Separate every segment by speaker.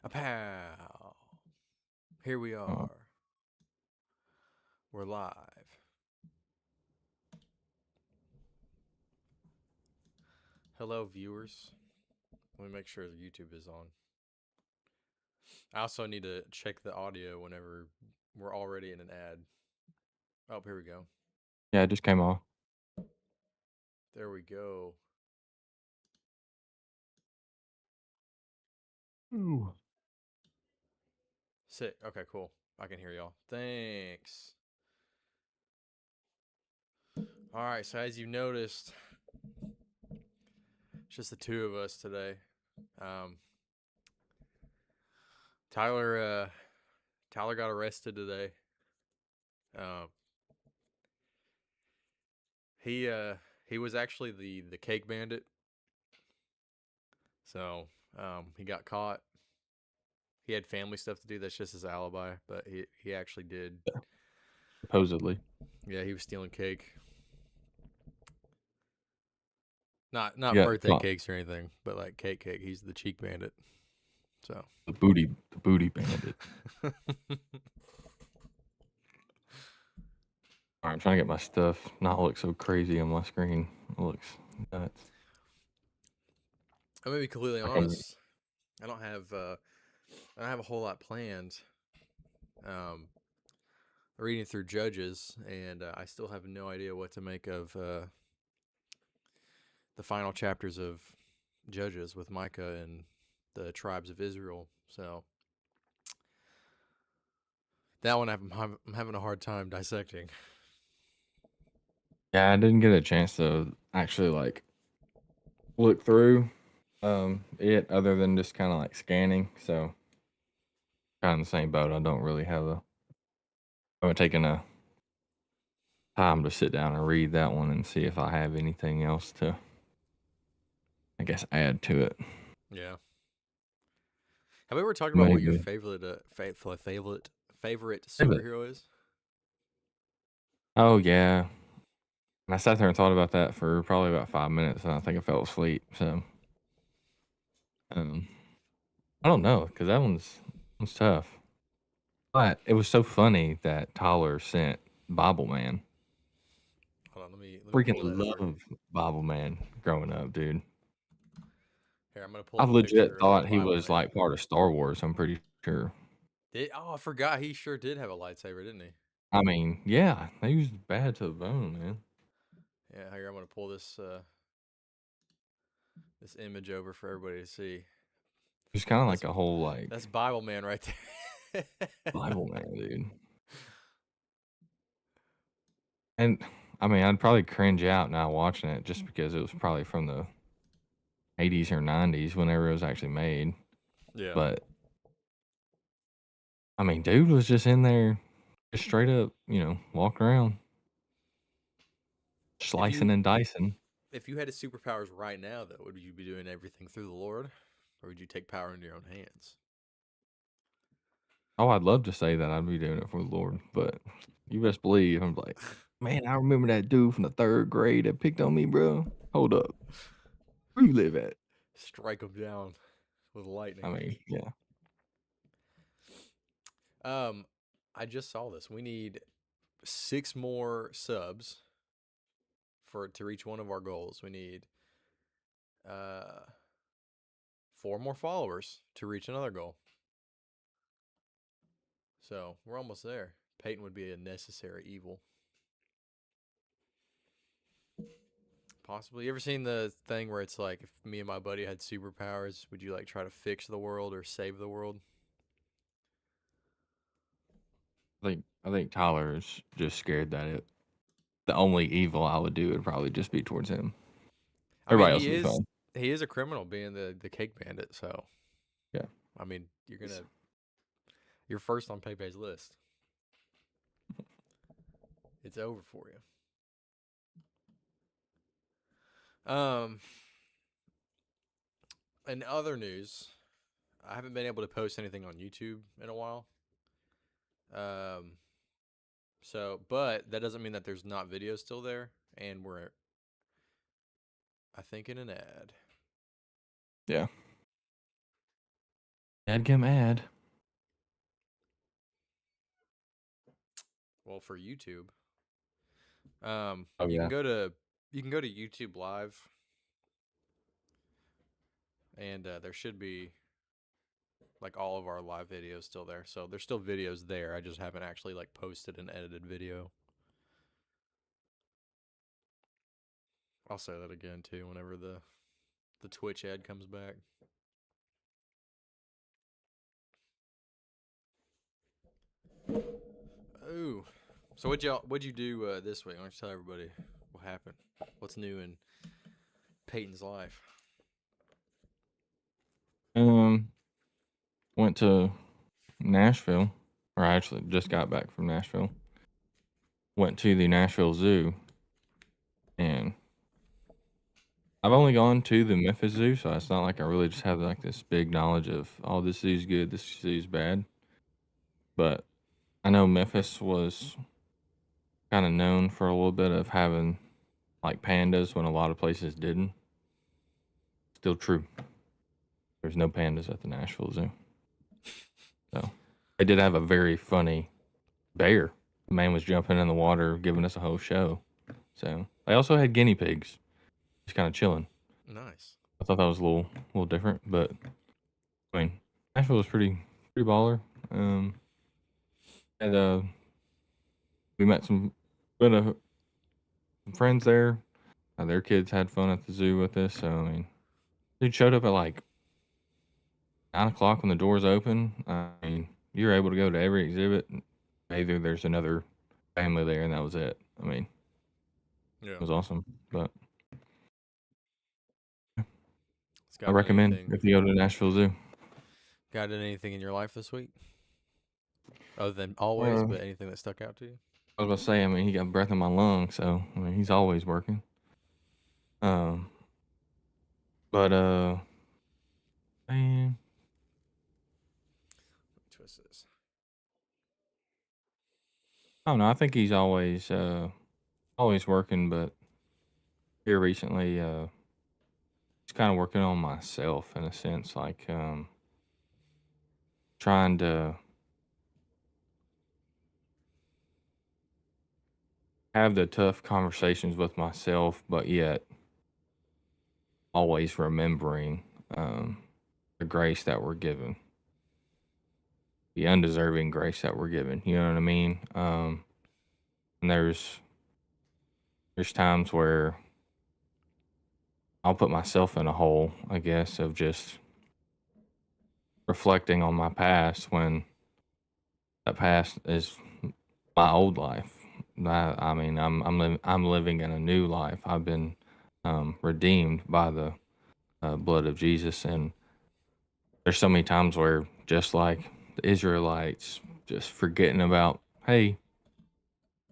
Speaker 1: A pow. Here we
Speaker 2: Oh,
Speaker 1: are. We're live. Hello, viewers. Let me make sure the YouTube is on. I also need to check the audio whenever we're already in an ad. Oh, here we go.
Speaker 2: yeah, it just came off.
Speaker 1: There we go.
Speaker 2: Ooh.
Speaker 1: Sick. Okay, cool. I can hear y'all. Thanks. All right, so as you noticed, it's just the two of us today. Um, Tyler, Tyler got arrested today. Um, he uh, he was actually the cake bandit. So he got caught. He had family stuff to do. That's just his alibi. But he actually did.
Speaker 2: Supposedly.
Speaker 1: Yeah, he was stealing cake. Not
Speaker 2: Yeah,
Speaker 1: birthday
Speaker 2: caught
Speaker 1: cakes or anything, but like cake. He's the cheek bandit. So.
Speaker 2: the booty bandit. All right, I'm trying to get my stuff not look so crazy on my screen. It looks nuts.
Speaker 1: I'm gonna be completely
Speaker 2: Like I'm,
Speaker 1: honest. I don't have a whole lot planned. Um, Reading through Judges, and I still have no idea what to make of the final chapters of Judges with Micah and the tribes of Israel. So that one I'm having a hard time dissecting.
Speaker 2: yeah, I didn't get a chance to actually like look through it other than just kind of like scanning. So kind of in the same boat. I don't really have a. I haven't taken a time to sit down and read that one and see if I have anything else to, I guess, add to it.
Speaker 1: Yeah. Have we ever talked about what your
Speaker 2: Maybe.
Speaker 1: favorite
Speaker 2: Maybe.
Speaker 1: superhero is?
Speaker 2: Oh yeah. And I sat there and thought about that for probably about 5 minutes, and I think I fell asleep. So, um, I don't know because that one's tough. But it was so funny that Tyler sent Bible Man.
Speaker 1: Hold on, let me
Speaker 2: Freaking
Speaker 1: pull that over.
Speaker 2: love Bible Man growing up, dude.
Speaker 1: Here, I'm gonna pull
Speaker 2: I
Speaker 1: up a
Speaker 2: legit
Speaker 1: picture of
Speaker 2: thought he
Speaker 1: Bible
Speaker 2: was
Speaker 1: Man.
Speaker 2: like part of Star Wars. I'm pretty sure.
Speaker 1: I forgot he sure did have a lightsaber, didn't he?
Speaker 2: I mean, yeah, he was bad to the bone, man.
Speaker 1: Yeah, here I'm gonna pull this image over for everybody to see.
Speaker 2: He was kind of like
Speaker 1: That's
Speaker 2: a whole like
Speaker 1: that's Bible Man right there.
Speaker 2: Bible Man, dude. And I mean, I'd probably cringe out now watching it just because it was probably from the 80s or 90s whenever it was actually made.
Speaker 1: Yeah.
Speaker 2: But I mean, dude was just in there, just straight up, walking around,
Speaker 1: If
Speaker 2: slicing
Speaker 1: you
Speaker 2: and dicing.
Speaker 1: if you had his superpowers right now, though, would you be doing everything through the Lord, or would you take power into your own hands?
Speaker 2: Oh, I'd love to say that I'd be doing it for the Lord, but you best believe I'm like, man, I remember that dude from the third grade that picked on me, bro. Hold up, where you live at?
Speaker 1: Strike them down with
Speaker 2: I
Speaker 1: lightning.
Speaker 2: mean, yeah,
Speaker 1: Um, I just saw this. We need 6 more subs for to reach one of our goals. We need uh 4 more followers to reach another goal. So we're almost there. Peyton would be a necessary evil. Possibly. You ever seen the thing where it's like, if me and my buddy had superpowers, would you like try to fix the world or save the world?
Speaker 2: I think Tyler is just scared that the only evil I would do would probably just be towards him.
Speaker 1: I mean,
Speaker 2: Everybody else would be fine.
Speaker 1: he is a criminal being the cake bandit. So
Speaker 2: Yeah.
Speaker 1: I mean, you're first on Pepe's list. It's over for you. Um, in other news, I haven't been able to post anything on YouTube in a while. Um, but that doesn't mean that there's not videos still there, and we're, I think, in an ad.
Speaker 2: Yeah. Dadgum ad.
Speaker 1: Well, for YouTube,
Speaker 2: Oh
Speaker 1: you can
Speaker 2: yeah.
Speaker 1: go to YouTube Live, and there should be like all of our live videos still there. So there's still videos there. I just haven't actually like posted an edited video. I'll say that again too whenever the Twitch ad comes back. Ooh. So what'd you do this week? Why don't you tell everybody what happened? What's new in Peyton's life?
Speaker 2: Um, went to Nashville, or I actually just got back from Nashville. Went to the Nashville Zoo, and I've only gone to the Memphis Zoo, so it's not like I really just have like this big knowledge of, oh, this zoo's good, this zoo's bad. But I know Memphis was kind of known for a little bit of having like pandas when a lot of places didn't. Still true. There's no pandas at the Nashville Zoo. So they did have a very funny bear. The man was jumping in the water, giving us a whole show. So they also had guinea pigs, just kind of chilling.
Speaker 1: Nice.
Speaker 2: I thought that was a little different, but I mean, Nashville was pretty baller. And we met some friends there. Their kids had fun at the zoo with us. So I mean, dude showed up at like 9 o'clock when the doors open. I mean, you're able to go to every exhibit. Either there's another family there, and that was it. I mean,
Speaker 1: Yeah.
Speaker 2: it was awesome. But
Speaker 1: It's
Speaker 2: I
Speaker 1: got
Speaker 2: recommend
Speaker 1: anything
Speaker 2: if you go to Nashville Zoo.
Speaker 1: got anything in your life this week? Other than always,
Speaker 2: Uh,
Speaker 1: but anything that stuck out to you?
Speaker 2: I was about to say, I mean, he got breath in my lungs, so I mean, he's always working. Um, but man,
Speaker 1: Twist this.
Speaker 2: I don't know. I think he's always working, but here recently, just kind of working on myself in a sense, like trying to have the tough conversations with myself, but yet always remembering um, the grace that we're given, the undeserving grace that we're given. You know what I mean? And there's times where I'll put myself in a hole, I guess, of just reflecting on my past when that past is my old life. I mean, I'm living in a new life. I've been redeemed by the blood of Jesus, and there's so many times where, just like the Israelites, just forgetting about, hey,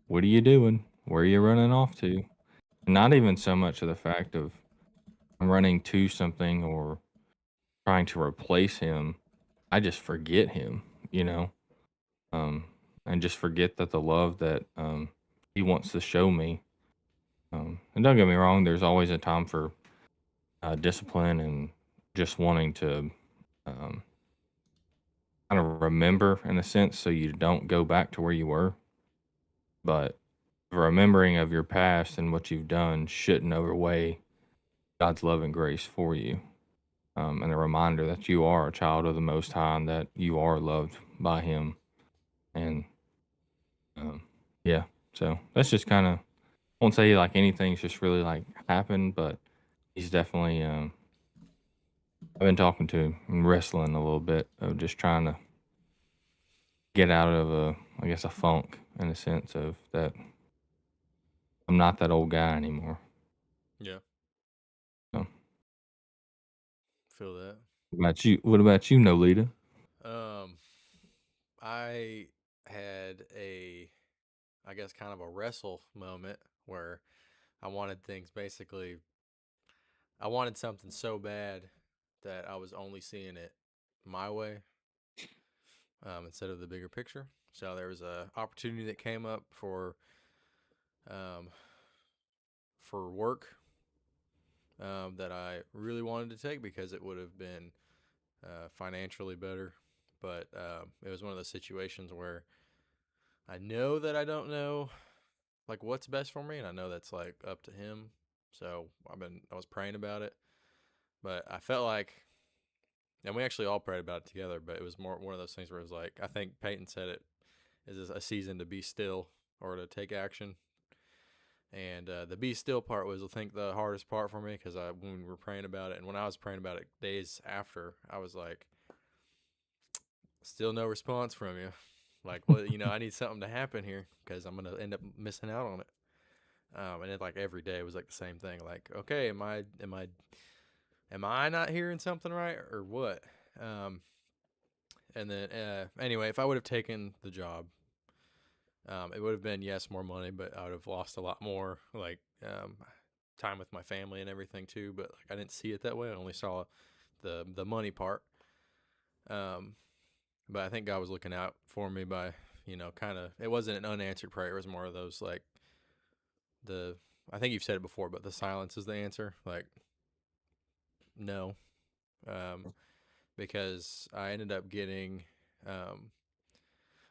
Speaker 2: what are you doing? Where are you running off to? And not even so much of the fact of I'm running to something or trying to replace him. I just forget him, you know, um, and just forget that the love that he wants to show me. And don't get me wrong, there's always a time for discipline and just wanting to um, kind of remember in a sense so you don't go back to where you were. But the remembering of your past and what you've done shouldn't outweigh God's love and grace for you. And the reminder that you are a child of the Most High and that you are loved by Him. And um, yeah, so that's just kind of, I won't say like anything's just really like happened, but he's definitely, I've been talking to him and wrestling a little bit of just trying to get out of I guess, a funk in a sense of that I'm not that old guy anymore.
Speaker 1: Yeah.
Speaker 2: So,
Speaker 1: Feel that.
Speaker 2: what about you, Nolita?
Speaker 1: Um, I had I guess, kind of a wrestle moment where I wanted things basically, I wanted something so bad that I was only seeing it my way instead of the bigger picture. So there was a opportunity that came up um, for work that I really wanted to take because it would have been financially better. But it was one of those situations where I know that I don't know like what's best for me, and I know that's like up to him. So I was praying about it, but I felt like, and we actually all prayed about it together. But it was more one of those things where it was like I think Peyton said it is a season to be still or to take action. And the be still part was, I think, the hardest part for me because when we were praying about it, and when I was praying about it days after, I was like, still no response from you. Like, well, I need something to happen here because I'm gonna end up missing out on it. And it like every day was like the same thing. Like, okay, am I not hearing something right or what? Um, and then anyway, if I would have taken the job, it would have been, yes, more money, but I would have lost a lot more like time with my family and everything too. But like I didn't see it that way. I only saw the money part. Um, but I think God was looking out for me by kind of, it wasn't an unanswered prayer. It was more of those like the I think you've said it before, but the silence is the answer. Like no, um, because I ended up getting um,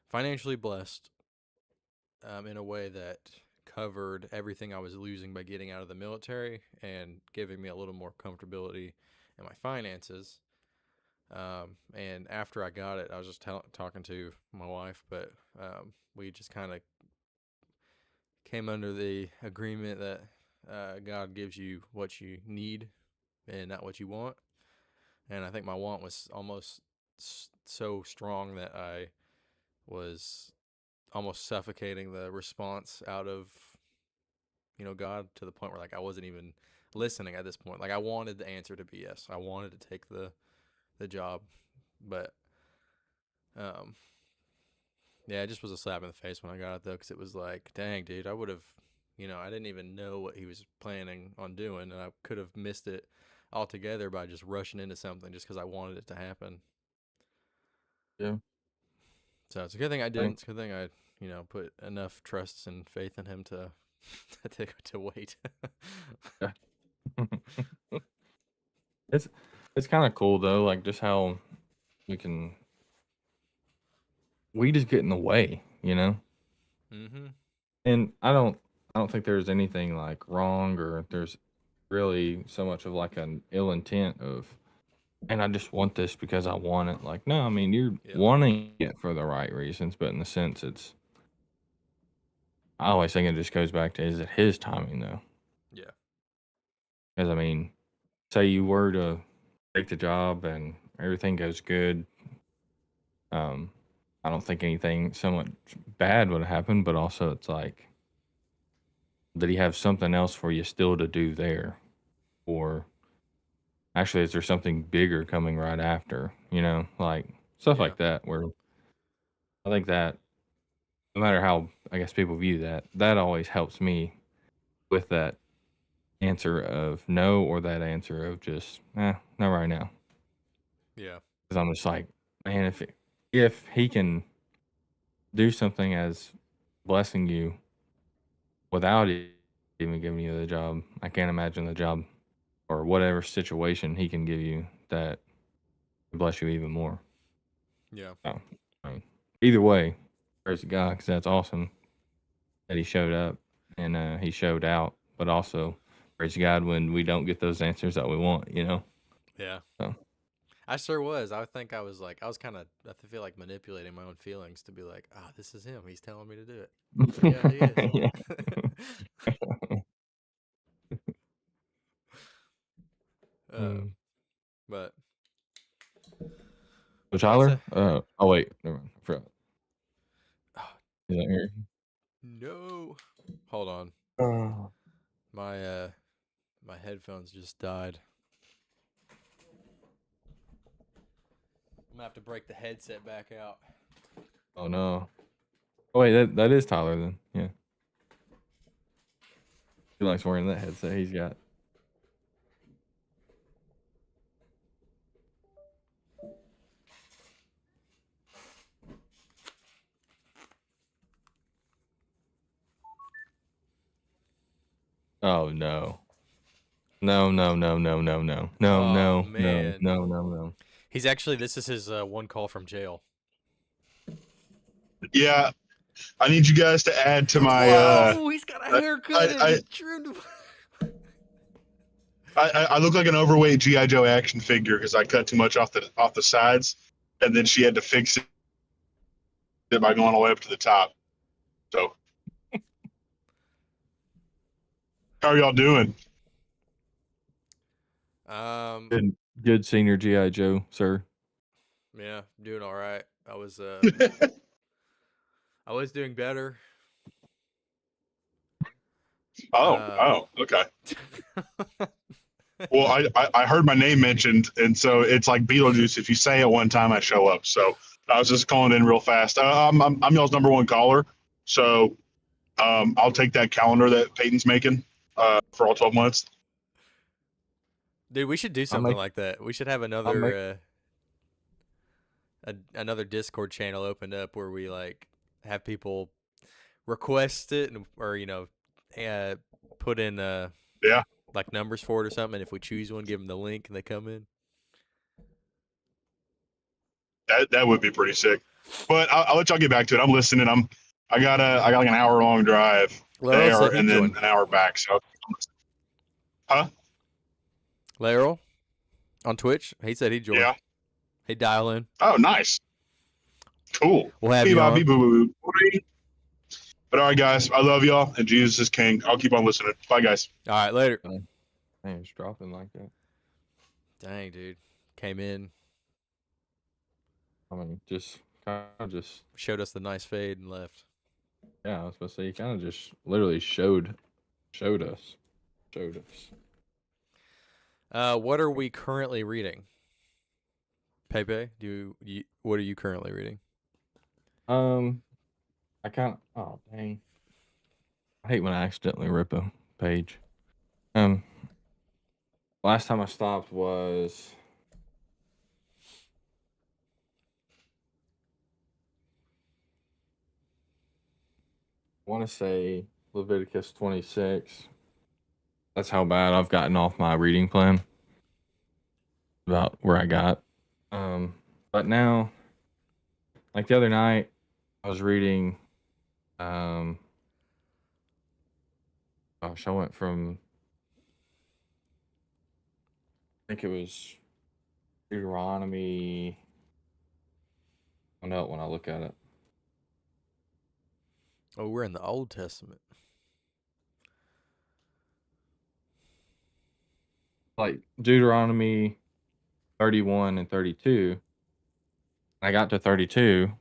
Speaker 1: financially blessed in a way that covered everything I was losing by getting out of the military and giving me a little more comfortability in my finances. And after I got it, I was just talking to my wife, but we just kind of came under the agreement that God gives you what you need and not what you want. And I think my want was almost so strong that I was almost suffocating the response out of God, to the point where like I wasn't even listening at this point. Like I wanted the answer to be yes. I wanted to take the job, but um yeah, it just was a slap in the face when I got it though, because it was like, dang, dude, I would have, I didn't even know what he was planning on doing, and I could have missed it altogether by just rushing into something just because I wanted it to happen.
Speaker 2: Yeah.
Speaker 1: So it's a good thing I didn't.
Speaker 2: Thank
Speaker 1: It's a good thing I, put enough trust and faith in him to to wait.
Speaker 2: yeah. It's it's kind of cool though, like just how we can we just get in the way, you know?
Speaker 1: Mm-hmm.
Speaker 2: And I don't think there's anything like wrong or there's really so much of like an ill intent of, and I just want this because I want it. Like, no, I mean you're
Speaker 1: Yep.
Speaker 2: wanting it for the right reasons, but in the sense it's I always think it just goes back to, is it his timing though?
Speaker 1: Yeah.
Speaker 2: Because I mean, say you were to take the job and everything goes good, um, I don't think anything so much bad would happen, but also it's like, did he have something else for you still to do there? Or actually, is there something bigger coming right after? You know, like stuff
Speaker 1: Yeah.
Speaker 2: like that, where I think that no matter how, I guess, people view that, that always helps me with that answer of no or that answer of just, not right now.
Speaker 1: Yeah.
Speaker 2: Because I'm just like, man, if he can do something as blessing you without even giving you the job, I can't imagine the job or whatever situation he can give you that would bless you even more.
Speaker 1: Yeah.
Speaker 2: So, I mean, either way, praise God, because that's awesome that he showed up and he showed out. But also, praise God when we don't get those answers that we want, you know?
Speaker 1: Yeah.
Speaker 2: So,
Speaker 1: I sure was. I think I was kind of, I feel like manipulating my own feelings to be like, this is him. He's telling me to do it. So yeah, he is.
Speaker 2: yeah.
Speaker 1: uh,
Speaker 2: Mm.
Speaker 1: but
Speaker 2: So,
Speaker 1: that's
Speaker 2: Tyler? Oh, wait. Never mind. I forgot.
Speaker 1: oh,
Speaker 2: Is that here?
Speaker 1: no. Hold on.
Speaker 2: Oh.
Speaker 1: My headphones just died. I'm gonna have to break the headset back out.
Speaker 2: Oh, no. Oh, wait. That is Tyler then. Yeah. He likes wearing that headset he's got. Oh, no. No, no, no, no, no, no, no,
Speaker 1: Oh
Speaker 2: no, no,
Speaker 1: man.
Speaker 2: no, no, no.
Speaker 1: He's actually, this is his one call from jail.
Speaker 3: Yeah, I need you guys to add to my.
Speaker 1: Whoa, he's got a
Speaker 3: I,
Speaker 1: haircut and
Speaker 3: I,
Speaker 1: just trimmed.
Speaker 3: I look like an overweight GI Joe action figure because I cut too much off the sides, and then she had to fix it by going all the way up to the top. So, how are y'all doing?
Speaker 2: Good senior GI Joe, sir.
Speaker 1: Yeah, doing all right. I was doing better.
Speaker 3: Okay. Well, I heard my name mentioned, and so it's like Beetlejuice. If you say it one time, I show up. So I was just calling in real fast. I'm y'all's number one caller, so I'll take that calendar that Peyton's making for all 12 months.
Speaker 1: Dude, we should do something like that. We should have another another Discord channel opened up where we like have people request it or put in
Speaker 3: Yeah,
Speaker 1: like numbers for it or something. And if we choose one, give them the link and they come in.
Speaker 3: that would be pretty sick. But I'll let y'all get back to it. I'm listening. I got like an hour long drive
Speaker 1: Laurel said
Speaker 3: there
Speaker 1: he'd
Speaker 3: and then
Speaker 1: join.
Speaker 3: an hour back. So, huh?
Speaker 1: Laurel on Twitch, he said he'd join.
Speaker 3: Yeah.
Speaker 1: He'd dial in.
Speaker 3: Oh, nice. Cool.
Speaker 1: We'll have you on.
Speaker 3: But all right, guys, I love y'all, and Jesus is King. I'll keep on listening. Bye, guys.
Speaker 1: All right, later.
Speaker 2: Man, it's dropping like that.
Speaker 1: Dang, dude, came in,
Speaker 2: I mean, just kind of just
Speaker 1: showed us the nice fade and left.
Speaker 2: yeah. I was supposed to say he kind of just literally showed us.
Speaker 1: What are we currently reading? Pepe, what are you currently reading?
Speaker 2: I kind of oh dang. I hate when I accidentally rip a page. Last time I stopped was I want to say Leviticus 26. That's how bad I've gotten off my reading plan. About where I got. But now, like the other night, I was reading. Gosh, I went from. I think it was Deuteronomy. I know it when I look at it.
Speaker 1: Oh, we're in the Old Testament.
Speaker 2: Like Deuteronomy 31 and 32. I got to 32,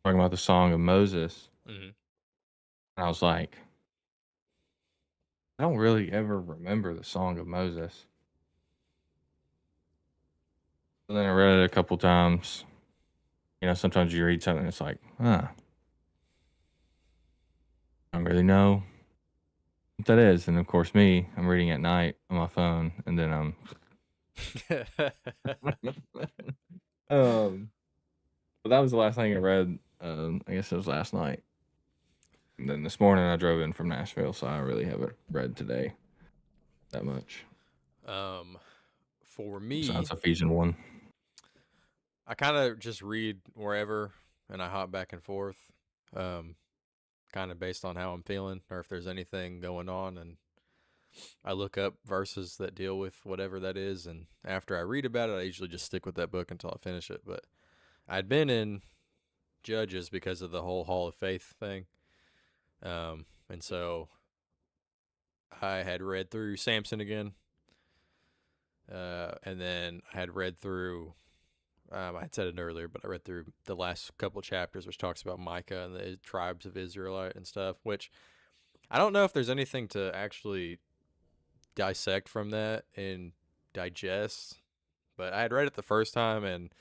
Speaker 2: talking about the Song of Moses.
Speaker 1: Mm-hmm.
Speaker 2: And I was like, I don't really ever remember the Song of Moses. But then I read it a couple times. You know, sometimes you read something and it's like, I don't really know what that is. And of course, I'm reading at night on my phone, and then but that was the last thing I read. I guess it was last night. And then this morning I drove in from Nashville, so I really haven't read today that much.
Speaker 1: For me,
Speaker 2: besides Ephesians 1.
Speaker 1: I kind of just read wherever and I hop back and forth, kind of based on how I'm feeling or if there's anything going on. And I look up verses that deal with whatever that is. And after I read about it, I usually just stick with that book until I finish it. But I'd been in Judges because of the whole Hall of Faith thing. And so I had read through Samson again. And then I had read through, I had said it earlier, but I read through the last couple chapters, which talks about Micah and the tribes of Israelite and stuff, which I don't know if there's anything to actually dissect from that and digest, but I had read it the first time, and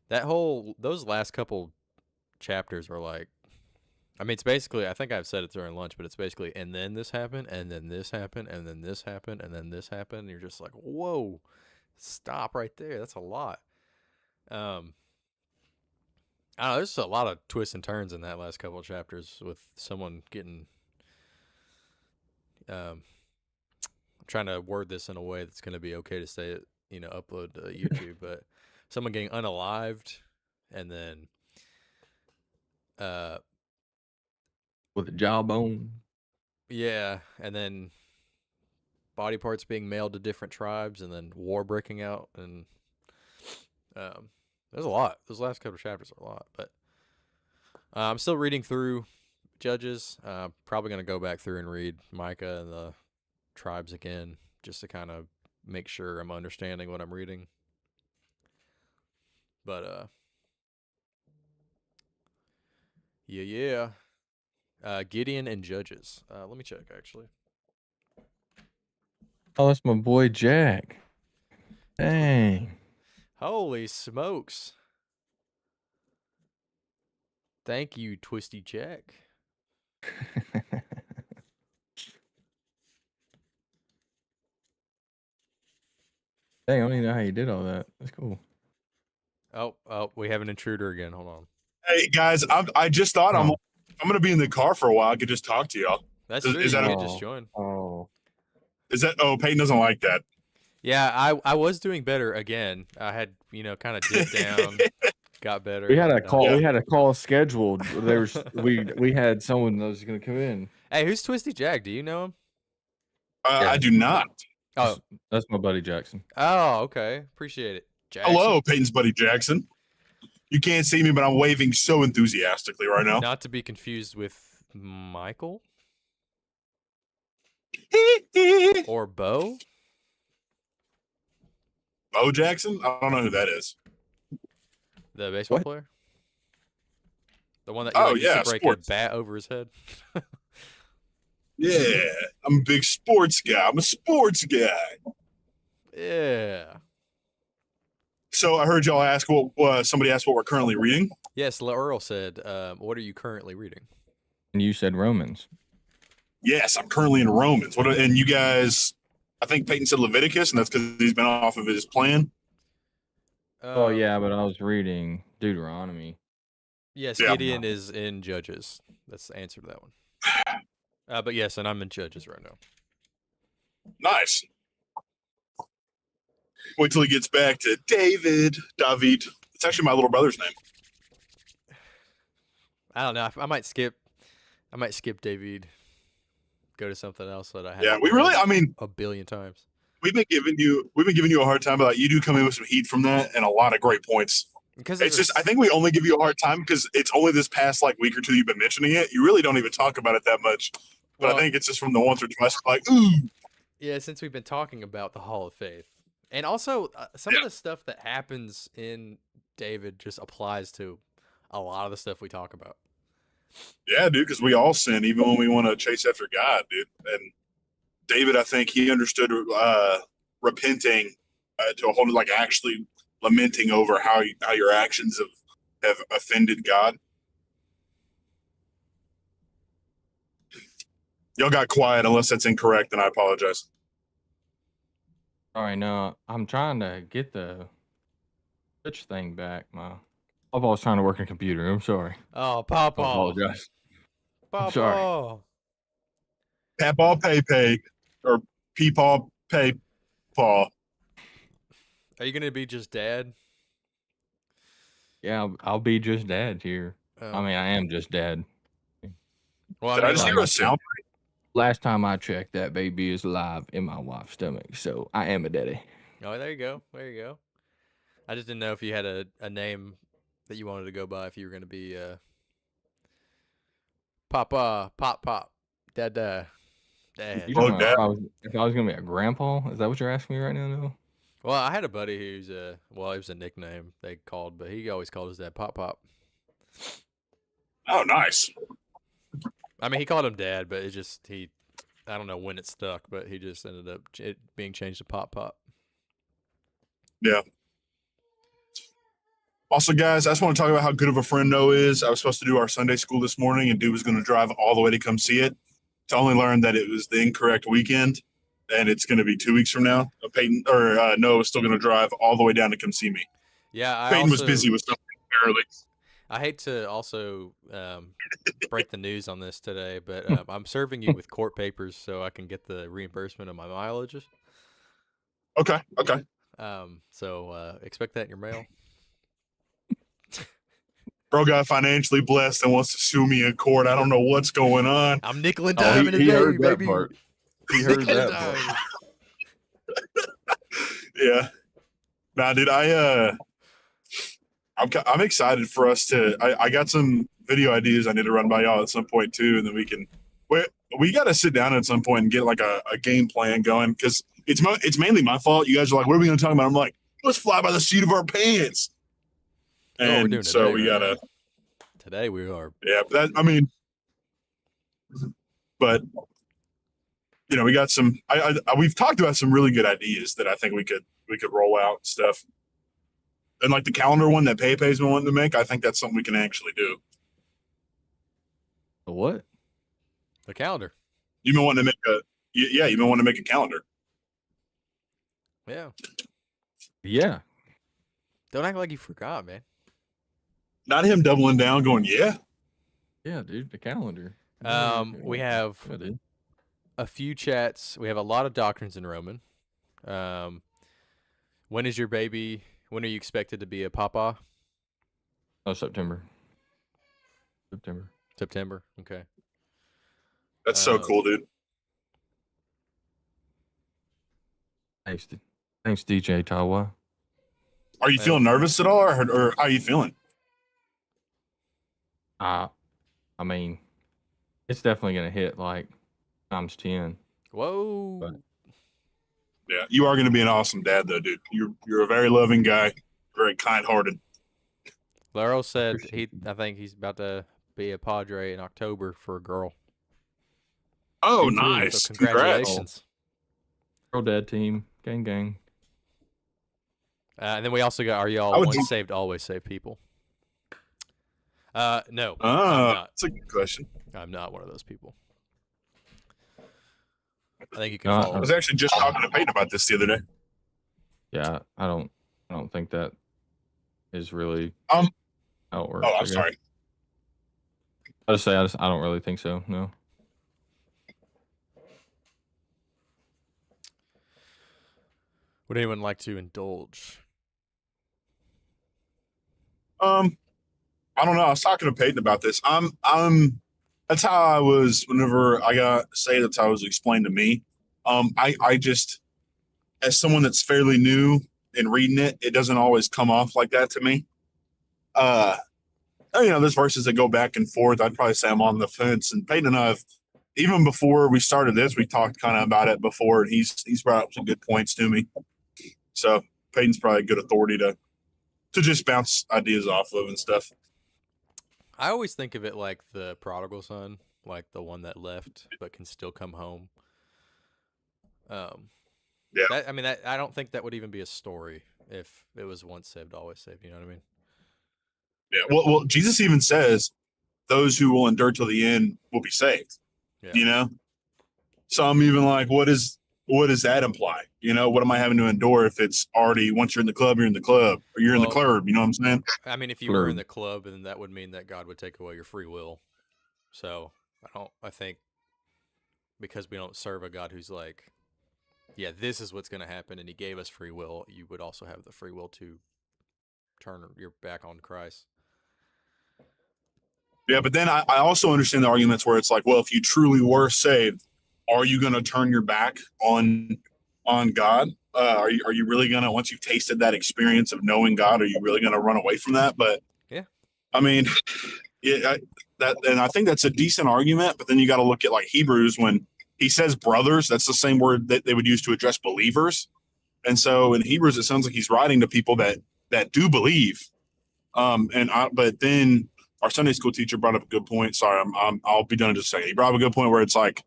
Speaker 1: those last couple chapters were like, I mean, it's basically, I think I've said it during lunch, but it's basically, and then this happened, and then this happened, and then this happened, and then this happened. And you're just like, whoa, stop right there. That's a lot. I don't know, there's a lot of twists and turns in that last couple of chapters with someone getting. I'm trying to word this in a way that's going to be okay to say it, upload to YouTube, but someone getting unalived, and then
Speaker 2: With a jawbone.
Speaker 1: yeah, and then body parts being mailed to different tribes, and then war breaking out, and there's a lot. Those last couple of chapters are a lot, but I'm still reading through Judges. Probably gonna go back through and read Micah and the tribes again, just to kind of make sure I'm understanding what I'm reading. But yeah. Gideon and Judges. Let me check actually.
Speaker 2: Oh, that's my boy Jack. Dang.
Speaker 1: Holy smokes! Thank you, Twisty Jack.
Speaker 2: Dang, I don't even know how you did all that. That's cool.
Speaker 1: Oh, we have an intruder again. Hold on.
Speaker 3: Hey guys, I just thought I'm
Speaker 2: Oh.
Speaker 3: gonna be in the car for a while. I could just talk to y'all.
Speaker 1: That's
Speaker 3: Is-
Speaker 1: true.
Speaker 3: is
Speaker 1: You
Speaker 3: that
Speaker 1: can
Speaker 2: a-
Speaker 1: just join.
Speaker 2: Oh.
Speaker 3: Is that? Oh, Peyton doesn't like that.
Speaker 1: Yeah, I was doing better again. I had kind of dipped down, got better.
Speaker 2: We had a call.
Speaker 3: Yeah.
Speaker 2: We had a call scheduled. There was we had someone that was going to come in.
Speaker 1: Hey, who's Twisty Jack? Do you know him?
Speaker 2: Yeah.
Speaker 3: I do not.
Speaker 1: Oh,
Speaker 2: That's my buddy Jackson.
Speaker 1: oh, okay. Appreciate it. Jackson.
Speaker 3: Hello, Peyton's buddy Jackson. You can't see me, but I'm waving so enthusiastically right now.
Speaker 1: Not to be confused with Michael or Bo.
Speaker 3: Bo Jackson? I don't know who that is.
Speaker 1: The baseball
Speaker 2: What?
Speaker 1: player? The one that
Speaker 3: Oh,
Speaker 1: used
Speaker 3: yeah,
Speaker 1: to break
Speaker 3: sports.
Speaker 1: a bat over his head?
Speaker 3: Yeah, I'm a big sports guy. I'm a sports guy.
Speaker 1: Yeah.
Speaker 3: So I heard y'all ask what somebody asked what we're currently reading.
Speaker 1: Yes, Earl said, what are you currently reading?
Speaker 2: And you said Romans.
Speaker 3: Yes, I'm currently in Romans. And you guys, I think Peyton said Leviticus, and that's because he's been off of his plan.
Speaker 2: Oh yeah, but I was reading Deuteronomy.
Speaker 1: Yes,
Speaker 3: Yeah.
Speaker 1: Gideon is in Judges. That's the answer to that one. But yes, and I'm in Judges right now.
Speaker 3: Nice. Wait till he gets back to David. It's actually my little brother's name.
Speaker 1: I don't know. I might skip. David. Go to something else that I have.
Speaker 3: Yeah, we really. I mean,
Speaker 1: a billion times.
Speaker 3: we've been giving you a hard time, but you do come in with some heat from that and a lot of great points.
Speaker 1: Because
Speaker 3: It's just I think we only give you a hard time because it's only this past week or two you've been mentioning it. You really don't even talk about it that much. But
Speaker 1: Well,
Speaker 3: I think it's just from the once or twice, ooh.
Speaker 1: yeah, since we've been talking about the Hall of Faith, and also some of the stuff that happens in David just applies to a lot of the stuff we talk about.
Speaker 3: Yeah, dude, because we all sin, even when we want to chase after God, dude. And David, I think he understood repenting to a whole actually lamenting over how your actions have offended God. Y'all got quiet. Unless that's incorrect, then I apologize.
Speaker 2: All right, now I'm trying to get the Twitch thing back. I've always trying to work on a computer. I'm sorry.
Speaker 1: Oh,
Speaker 2: I
Speaker 1: Papa.
Speaker 2: apologize.
Speaker 1: Papa.
Speaker 2: I'm sorry.
Speaker 3: Papaw pay or peepaw pay paw.
Speaker 1: Are you gonna be just dad?
Speaker 2: Yeah, I'll be just dad here. I mean, I am just dad.
Speaker 1: well,
Speaker 3: Did I just
Speaker 2: like
Speaker 3: hear
Speaker 2: I
Speaker 3: a
Speaker 2: said,
Speaker 3: sound?
Speaker 2: Last time I checked, that baby is alive in my wife's stomach, so I am a daddy.
Speaker 1: Oh, there you go. There you go. I just didn't know if you had a name that you wanted to go by. If you were gonna be Papa, Pop, Dad.
Speaker 2: You
Speaker 3: Oh,
Speaker 2: talking about
Speaker 3: Dad.
Speaker 2: if I was gonna be a grandpa? Is that what you're asking me right now? No.
Speaker 1: Well, I had a buddy who's it was a nickname they called, but he always called his dad Pop.
Speaker 3: Oh, nice.
Speaker 1: I mean, he called him Dad, but I don't know when it stuck, but he just ended up it being changed to Pop.
Speaker 3: Yeah. Also, guys, I just want to talk about how good of a friend Noah is. I was supposed to do our Sunday school this morning, and dude was going to drive all the way to come see it. To only learn that it was the incorrect weekend, and it's going to be 2 weeks from now. Noah was still going to drive all the way down to come see me.
Speaker 1: Yeah,
Speaker 3: Peyton was busy with something early.
Speaker 1: I hate to also break the news on this today, but I'm serving you with court papers so I can get the reimbursement of my mileage.
Speaker 3: Okay.
Speaker 1: So expect that in your mail.
Speaker 3: Bro got financially blessed and wants to sue me in court. I don't know what's going on.
Speaker 1: I'm nickel and
Speaker 2: Oh,
Speaker 1: diming
Speaker 2: he
Speaker 1: it,
Speaker 2: heard that
Speaker 1: baby.
Speaker 2: part. He heard
Speaker 1: Nickel and
Speaker 2: that part.
Speaker 1: diming.
Speaker 3: Yeah. Nah, dude, I'm excited for us to. I got some video ideas I need to run by y'all at some point too, and then we got to sit down at some point and get like a game plan going because it's mainly my fault. You guys are like, what are we going to talk about? I'm like, let's fly by the seat of our pants.
Speaker 1: Oh, we're
Speaker 3: And
Speaker 1: doing
Speaker 3: so
Speaker 1: today,
Speaker 3: we
Speaker 1: right?
Speaker 3: gotta.
Speaker 1: Today we are.
Speaker 3: Yeah, but we got some. We've talked about some really good ideas that I think we could roll out and stuff. And like the calendar one that Pepe's been wanting to make, I think that's something we can actually do.
Speaker 2: The what?
Speaker 1: The calendar.
Speaker 3: You've been wanting to make you've been wanting to make a calendar.
Speaker 1: Yeah.
Speaker 2: Yeah.
Speaker 1: Don't act like you forgot, man.
Speaker 3: Not him doubling down, going, yeah.
Speaker 2: Yeah, dude, the calendar.
Speaker 1: We have
Speaker 2: Yeah, dude.
Speaker 1: a few chats. We have a lot of doctrines in Roman. When is your baby? When are you expected to be a papa?
Speaker 2: Oh, September.
Speaker 1: September. Okay.
Speaker 3: That's so cool, dude.
Speaker 2: Thanks, DJ Tawa.
Speaker 3: Are you feeling nervous at all, or how are you feeling?
Speaker 2: I mean, it's definitely gonna hit like times 10.
Speaker 1: Whoa.
Speaker 2: But
Speaker 3: Yeah, you are going to be an awesome dad, though, dude. You're a very loving guy, very kind-hearted.
Speaker 1: Laro said I think he's about to be a Padre in October for a girl.
Speaker 3: Oh,
Speaker 2: Me too.
Speaker 3: nice!
Speaker 1: So congratulations.
Speaker 2: Girl dad team, gang.
Speaker 1: And then we also got, are y'all once saved, always saved people? No. I'm not.
Speaker 3: That's a good question.
Speaker 1: I'm not one of those people. I think you can
Speaker 2: No,
Speaker 1: follow.
Speaker 3: I was actually just talking to Peyton about this the other day.
Speaker 2: Yeah, I don't think that is really
Speaker 3: how
Speaker 2: it works.
Speaker 3: Oh, I'm sorry.
Speaker 2: I don't really think so. No.
Speaker 1: Would anyone like to indulge?
Speaker 3: I don't know. I was talking to Peyton about this. That's how I was whenever I got saved. That's how it was explained to me. I just, as someone that's fairly new in reading it, it doesn't always come off like that to me. There's verses that go back and forth. I'd probably say I'm on the fence. And Peyton and I have, even before we started this, we talked kind of about it before, and he's brought up some good points to me. So Peyton's probably a good authority to just bounce ideas off of and stuff.
Speaker 1: I always think of it like the prodigal son, like the one that left but can still come home.
Speaker 3: Yeah.
Speaker 1: I don't think that would even be a story if it was once saved, always saved. You know what I mean?
Speaker 3: Yeah. Well, Jesus even says those who will endure till the end will be saved. Yeah. So I'm even like, what does that imply? What am I having to endure if it's already, once you're in the club, you're in the club, or you're in the club? You know what I'm saying?
Speaker 1: I mean, if you were in the club, then that would mean that God would take away your free will. So I think because we don't serve a God who's like, yeah, this is what's going to happen, and he gave us free will, you would also have the free will to turn your back on Christ.
Speaker 3: Yeah, but then I also understand the arguments where it's like, well, if you truly were saved, are you going to turn your back on God? Are you really going to, once you've tasted that experience of knowing God, are you really going to run away from that? But
Speaker 1: yeah,
Speaker 3: I mean, and I think that's a decent argument. But then you got to look at like Hebrews when he says brothers. That's the same word that they would use to address believers. And so in Hebrews, it sounds like he's writing to people that do believe. But then our Sunday school teacher brought up a good point. Sorry, I'll be done in just a second. He brought up a good point where it's like,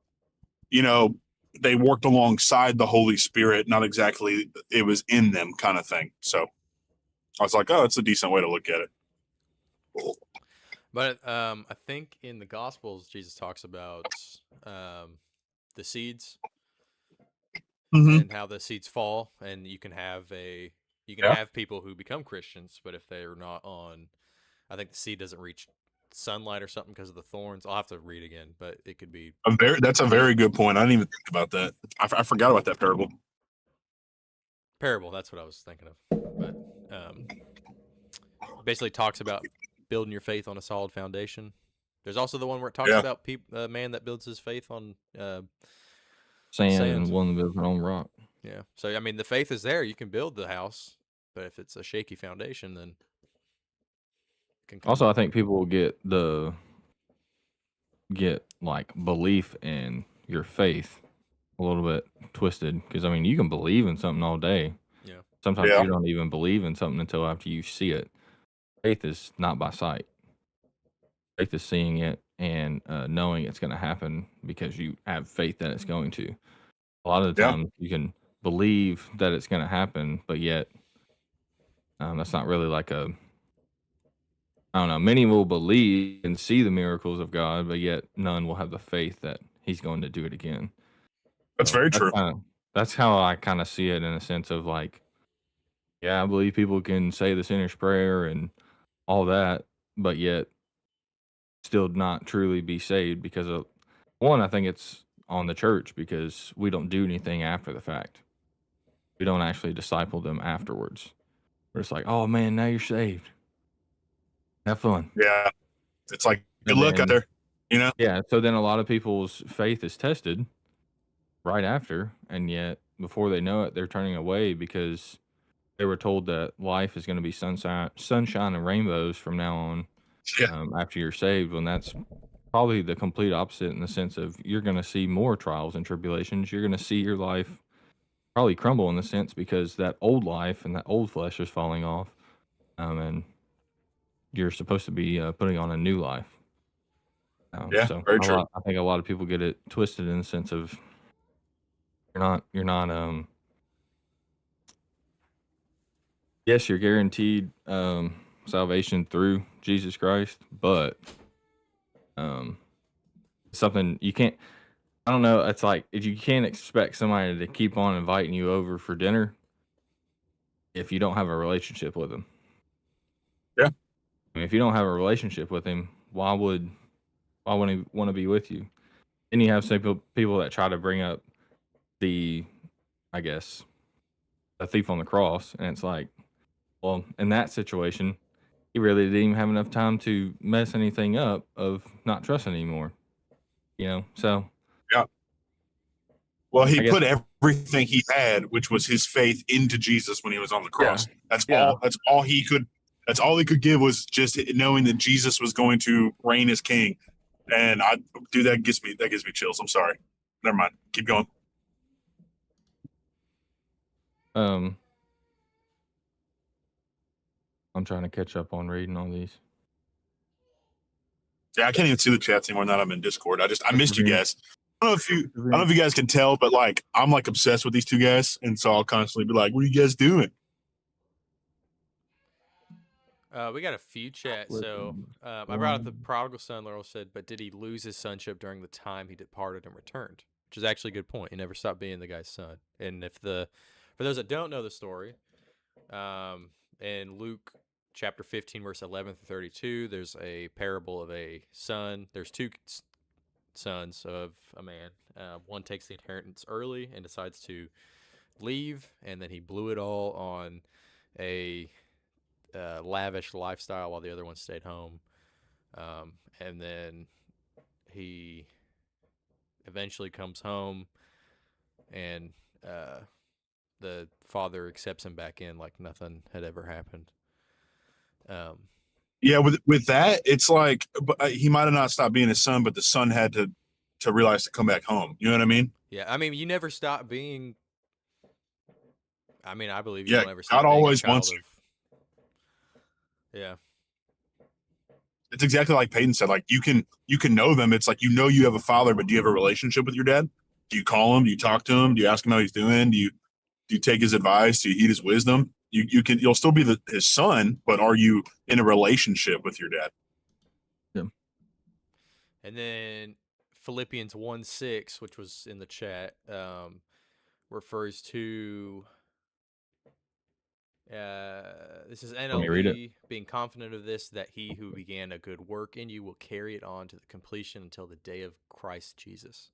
Speaker 3: they worked alongside the Holy Spirit, not exactly it was in them kind of thing. So I was like, oh, it's a decent way to look at it.
Speaker 1: But I think in the Gospels, Jesus talks about the seeds and how the seeds fall, and you can have have people who become Christians, but if they're not on, I think the seed doesn't reach sunlight or something because of the thorns. I'll have to read again, but it could be
Speaker 3: that's a very good point. I didn't even think about that. I forgot about that parable.
Speaker 1: Parable. That's what I was thinking of. But basically talks about building your faith on a solid foundation. There's also the one where it talks
Speaker 3: Yeah.
Speaker 1: about a man that builds his faith on
Speaker 2: Sand and
Speaker 1: Sands.
Speaker 2: one built on rock.
Speaker 1: Yeah. So I mean, the faith is there. You can build the house, but if it's a shaky foundation, then it can come
Speaker 2: Also, I
Speaker 1: down.
Speaker 2: think people will get like belief in your faith a little bit twisted, because I mean, you can believe in something all day.
Speaker 1: Yeah.
Speaker 2: Sometimes
Speaker 3: Yeah.
Speaker 2: you don't even believe in something until after you see it. Faith is not by sight. Faith is seeing it and knowing it's going to happen because you have faith that it's going to. A lot of the
Speaker 3: Yeah.
Speaker 2: time, you can believe that it's going to happen, but yet that's not really like a. I don't know. Many will believe and see the miracles of God, but yet none will have the faith that He's going to do it again.
Speaker 3: That's
Speaker 2: So
Speaker 3: very true.
Speaker 2: that's how I kind of see it, in a sense of like, yeah, I believe people can say the sinner's prayer and all that, but yet still not truly be saved because of one. I think it's on the church because we don't do anything after the fact. We don't actually disciple them afterwards. We're just like, oh man, now you're saved. Have fun.
Speaker 3: Yeah. It's like, good
Speaker 2: And
Speaker 3: luck out
Speaker 2: then,
Speaker 3: there. You know?
Speaker 2: yeah, so then a lot of people's faith is tested right after, and yet before they know it, they're turning away because they were told that life is going to be sunshine and rainbows from now on.
Speaker 3: Yeah.
Speaker 2: After you're saved, when that's probably the complete opposite, in the sense of you're going to see more trials and tribulations. You're going to see your life probably crumble, in the sense because that old life and that old flesh is falling off, and you're supposed to be putting on a new life.
Speaker 3: Yeah.
Speaker 2: So
Speaker 3: Very true.
Speaker 2: I think a lot of people get it twisted, in the sense of you're not yes, you're guaranteed salvation through Jesus Christ, but um something you can't. I don't know. It's like, if you can't expect somebody to keep on inviting you over for dinner if you don't have a relationship with them.
Speaker 3: Yeah.
Speaker 2: I mean, if you don't have a relationship with him, why would he want to be with you? Then you have some people that try to bring up the, I guess, a thief on the cross, and it's like, well, in that situation, he really didn't even have enough time to mess anything up of not trusting anymore. So
Speaker 3: Yeah. Well, he
Speaker 2: I guess,
Speaker 3: put everything he had, which was his faith, into Jesus when he was on the
Speaker 2: yeah,
Speaker 3: cross. That's
Speaker 2: yeah.
Speaker 3: all. That's all he could. That's all he could give, was just knowing that Jesus was going to reign as king. And that gives me chills. I'm sorry. Never mind. Keep going.
Speaker 2: I'm trying to catch up on reading all these.
Speaker 3: Yeah, I can't even see the chats anymore now that I'm in Discord. I missed you guys. I don't know if you guys can tell, but like, I'm like obsessed with these two guys, and so I'll constantly be like, "What are you guys doing?"
Speaker 1: We got a few chats. So I brought up the prodigal son. Laurel said, but did he lose his sonship during the time he departed and returned? Which is actually a good point. He never stopped being the guy's son. And for those that don't know the story, in Luke chapter 15, verse 11 through 32, there's a parable of a son. There's two sons of a man. One takes the inheritance early and decides to leave, and then he blew it all on a lavish lifestyle while the other one stayed home. And then he eventually comes home, and the father accepts him back in like nothing had ever happened.
Speaker 3: Yeah, with that, it's like, he might have not stopped being his son, but the son had to realize to come back home. You know what I mean?
Speaker 1: Yeah, I mean, you never stop being. I mean, I believe you
Speaker 3: Yeah,
Speaker 1: don't ever
Speaker 3: God
Speaker 1: stop being a
Speaker 3: always
Speaker 1: child
Speaker 3: wants you.
Speaker 1: of. Yeah.
Speaker 3: It's exactly like Peyton said. Like, you can know them. It's like, you have a father, but do you have a relationship with your dad? Do you call him? Do you talk to him? Do you ask him how he's doing? Do you take his advice? Do you heed his wisdom? You'll still be his son, but are you in a relationship with your dad?
Speaker 2: Yeah.
Speaker 1: And then Philippians 1:6, which was in the chat, refers to. This is
Speaker 2: Let me read it.
Speaker 1: NLV, being confident of this, that he who began a good work in you will carry it on to the completion until the day of Christ Jesus.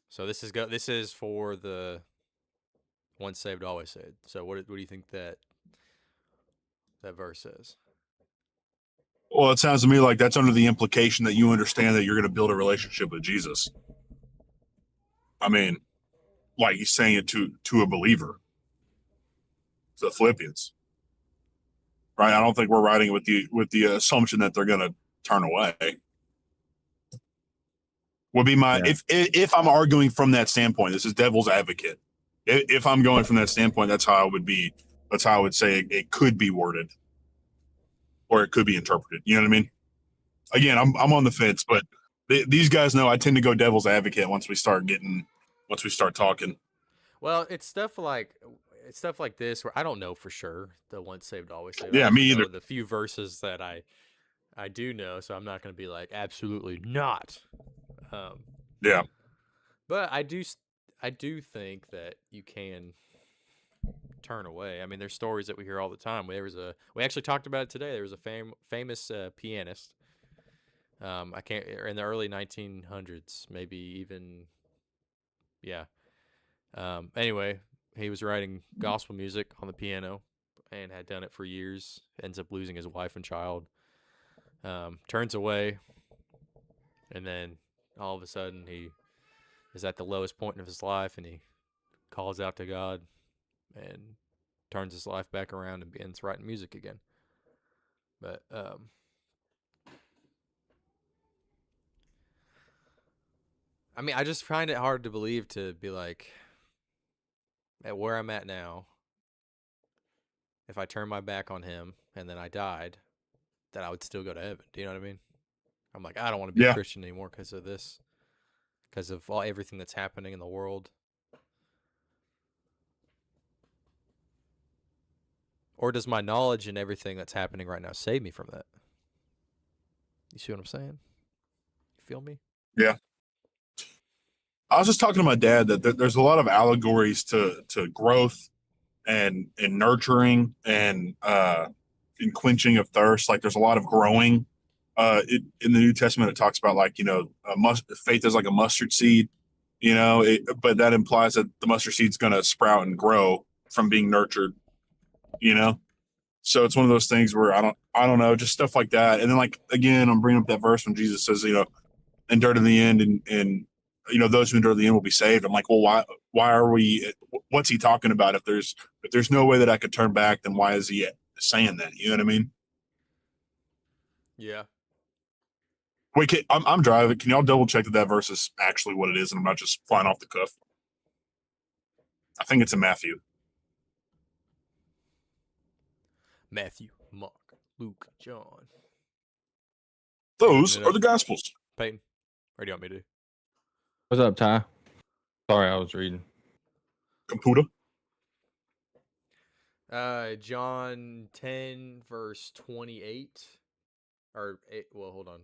Speaker 1: So this is for the Once saved, always saved. So what do you think that verse says?
Speaker 3: Well, it sounds to me like that's under the implication that you understand that you're going to build a relationship with Jesus. I mean, like he's saying it to a believer, to the Philippians, right? I don't think we're writing it with the assumption that they're going to turn away. Would be my if I'm arguing from that standpoint. This is devil's advocate. If I'm going from that standpoint, that's how I would be. That's how I would say it could be worded, or it could be interpreted. You know what I mean? Again, I'm on the fence, but these guys know I tend to go devil's advocate once we start talking.
Speaker 1: Well, it's stuff like this where I don't know for sure the once saved, always saved.
Speaker 3: Yeah,
Speaker 1: I
Speaker 3: me
Speaker 1: just
Speaker 3: either.
Speaker 1: know the few verses that I do know, so I'm not going to be like absolutely not.
Speaker 3: Yeah.
Speaker 1: But I do think that you can turn away. I mean, there's stories that we hear all the time. We actually talked about it today. There was a famous pianist. I can't in the early 1900s, maybe even, yeah. Anyway, he was writing gospel music on the piano and had done it for years. Ends up losing his wife and child. Turns away, and then all of a sudden he is at the lowest point of his life, and he calls out to God and turns his life back around and begins writing music again. But I mean, I just find it hard to believe to be like, at where I'm at now, if I turn my back on him and then I died, that I would still go to heaven. Do you know what I mean? I'm like, I don't want to be a Christian anymore because of this, because of everything that's happening in the world. Or does my knowledge and everything that's happening right now save me from that? You see what I'm saying? You feel me?
Speaker 3: Yeah. I was just talking to my dad that there's a lot of allegories to growth and nurturing and quenching of thirst. Like there's a lot of growing. In the New Testament, it talks about like faith is like a mustard seed. But that implies that the mustard seed's going to sprout and grow from being nurtured. So it's one of those things where I don't know, just stuff like that. And then like again, I'm bringing up that verse when Jesus says, endure to the end, and those who endure to the end will be saved. I'm like, well, why are we? What's he talking about? If there's no way that I could turn back, then why is he saying that? You know what I mean?
Speaker 1: Yeah.
Speaker 3: Wait, I'm driving. Can y'all double check that verse is actually what it is, and I'm not just flying off the cuff? I think it's in Matthew.
Speaker 1: Matthew, Mark, Luke, John.
Speaker 3: Those are the Gospels.
Speaker 1: Peyton, or do you want me to?
Speaker 2: What's up, Ty? Sorry, I was reading.
Speaker 3: Computer.
Speaker 1: John 10, verse 28. Or, well, hold on.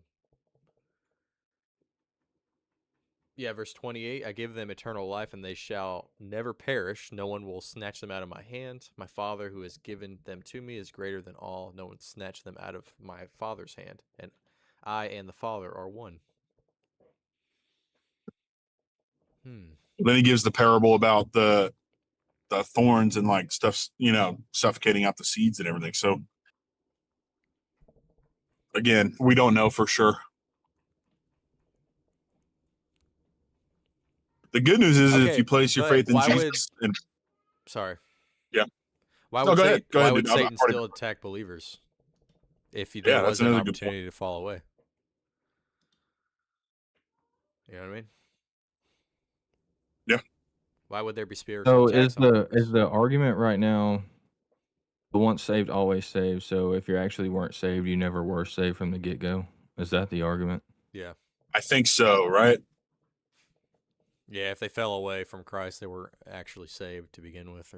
Speaker 1: Yeah, verse 28. I give them eternal life, and they shall never perish. No one will snatch them out of my hand. My Father who has given them to me is greater than all. No one snatch them out of my Father's hand. And I and the Father are one.
Speaker 3: Then he gives the parable about the thorns and like stuff, suffocating out the seeds and everything. So again, we don't know for sure. The good news is if you place your faith in Jesus.
Speaker 1: Sorry.
Speaker 3: Yeah.
Speaker 1: Why would
Speaker 3: go ahead.
Speaker 1: Why would Satan still attack believers if there was an opportunity to fall away? You know what I mean?
Speaker 3: Yeah.
Speaker 1: Why would there be spiritual attacks?
Speaker 2: So is the argument right now, the once saved, always saved? So if you actually weren't saved, you never were saved from the get-go? Is that the argument?
Speaker 1: Yeah.
Speaker 3: I think so, right?
Speaker 1: Yeah, if they fell away from Christ, they were actually saved to begin with.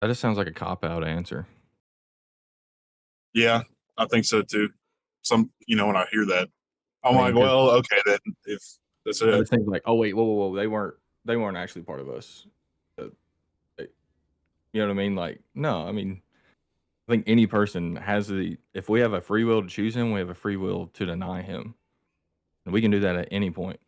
Speaker 2: That just sounds like a cop-out answer.
Speaker 3: Yeah, I think so too. When I hear that, I'm like, well, okay, then if that's it.
Speaker 2: I just think like, oh wait, whoa, they weren't actually part of us. You know what I mean? Like, no, I mean, I think any person has if we have a free will to choose him, we have a free will to deny him. And we can do that at any point.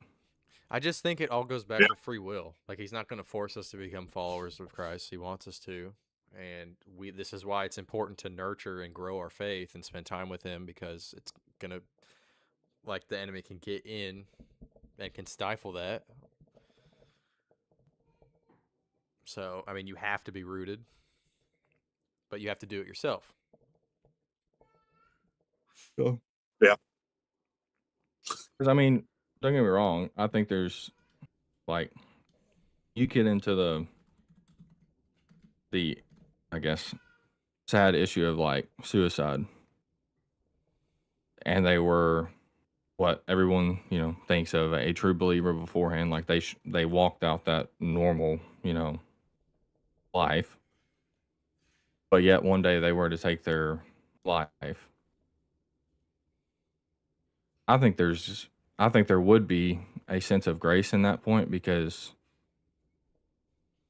Speaker 1: I just think it all goes back
Speaker 3: Yeah.
Speaker 1: to free will. Like, he's not going to force us to become followers of Christ. He wants us to. And this is why it's important to nurture and grow our faith and spend time with him, because it's going to, like, the enemy can get in and can stifle that. So, I mean, you have to be rooted, but you have to do it yourself.
Speaker 2: So,
Speaker 3: Yeah.
Speaker 2: because I mean, don't get me wrong. I think there's like you get into the I guess sad issue of like suicide, and they were what everyone thinks of a true believer beforehand. Like they walked out that normal life, but yet one day they were to take their life. I think there would be a sense of grace in that point, because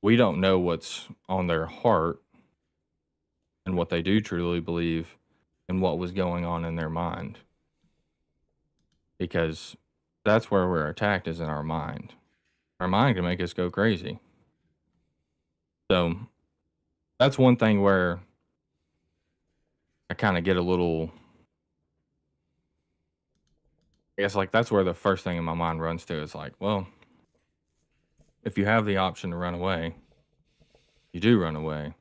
Speaker 2: we don't know what's on their heart and what they do truly believe and what was going on in their mind, because that's where we're attacked, is in our mind. Our mind can make us go crazy. So that's one thing where I kind of get a little, I guess, like that's where the first thing in my mind runs to is like, well, if you have the option to run away, you do run away,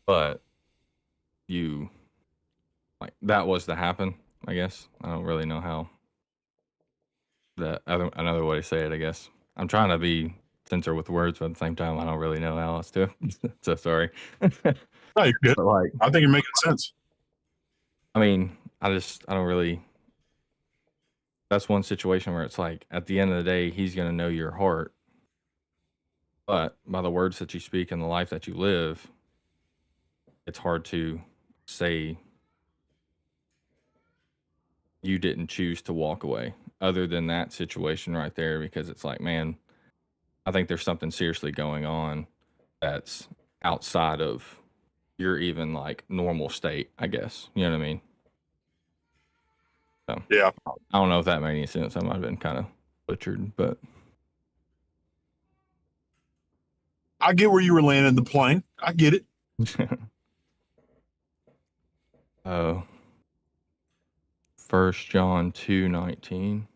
Speaker 2: but you like that was to happen. I guess I don't really know how another way to say it. I guess I'm trying to be censor with words, but at the same time, I don't really know how else to. So sorry.
Speaker 3: No, you're good.
Speaker 2: But like,
Speaker 3: I think you're making sense.
Speaker 2: I mean, I don't really. That's one situation where it's like, at the end of the day, he's going to know your heart, but by the words that you speak and the life that you live, it's hard to say you didn't choose to walk away, other than that situation right there, because it's like, man, I think there's something seriously going on that's outside of your even like normal state, I guess. You know what I mean? So
Speaker 3: Yeah.
Speaker 2: I don't know if that made any sense. I might have been kind of butchered, but
Speaker 3: I get where you were landing the plane. I get it.
Speaker 2: oh, 1 John 2:19.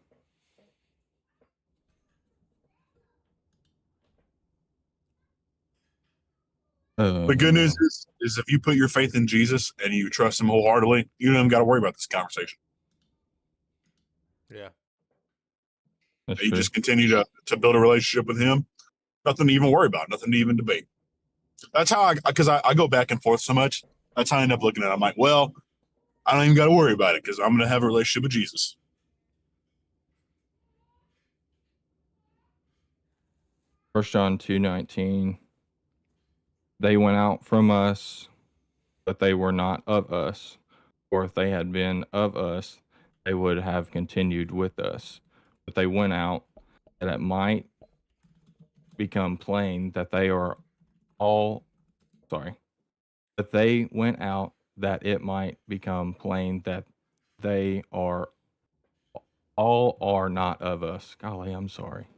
Speaker 3: The good news is if you put your faith in Jesus and you trust him wholeheartedly, you don't even got to worry about this conversation.
Speaker 1: Yeah.
Speaker 2: That's
Speaker 3: You
Speaker 2: true.
Speaker 3: just continue to build a relationship with him. Nothing to even worry about. Nothing to even debate. That's how because I go back and forth so much. That's how I end up looking at it. I'm like, well, I don't even got to worry about it because I'm going to have a relationship with Jesus.
Speaker 2: 1 John 2:19. They went out from us, but they were not of us. For if they had been of us, they would have continued with us. But they went out, that it might become plain that they are all sorry. That they went out, that it might become plain that they are all are not of us. Golly, I'm sorry.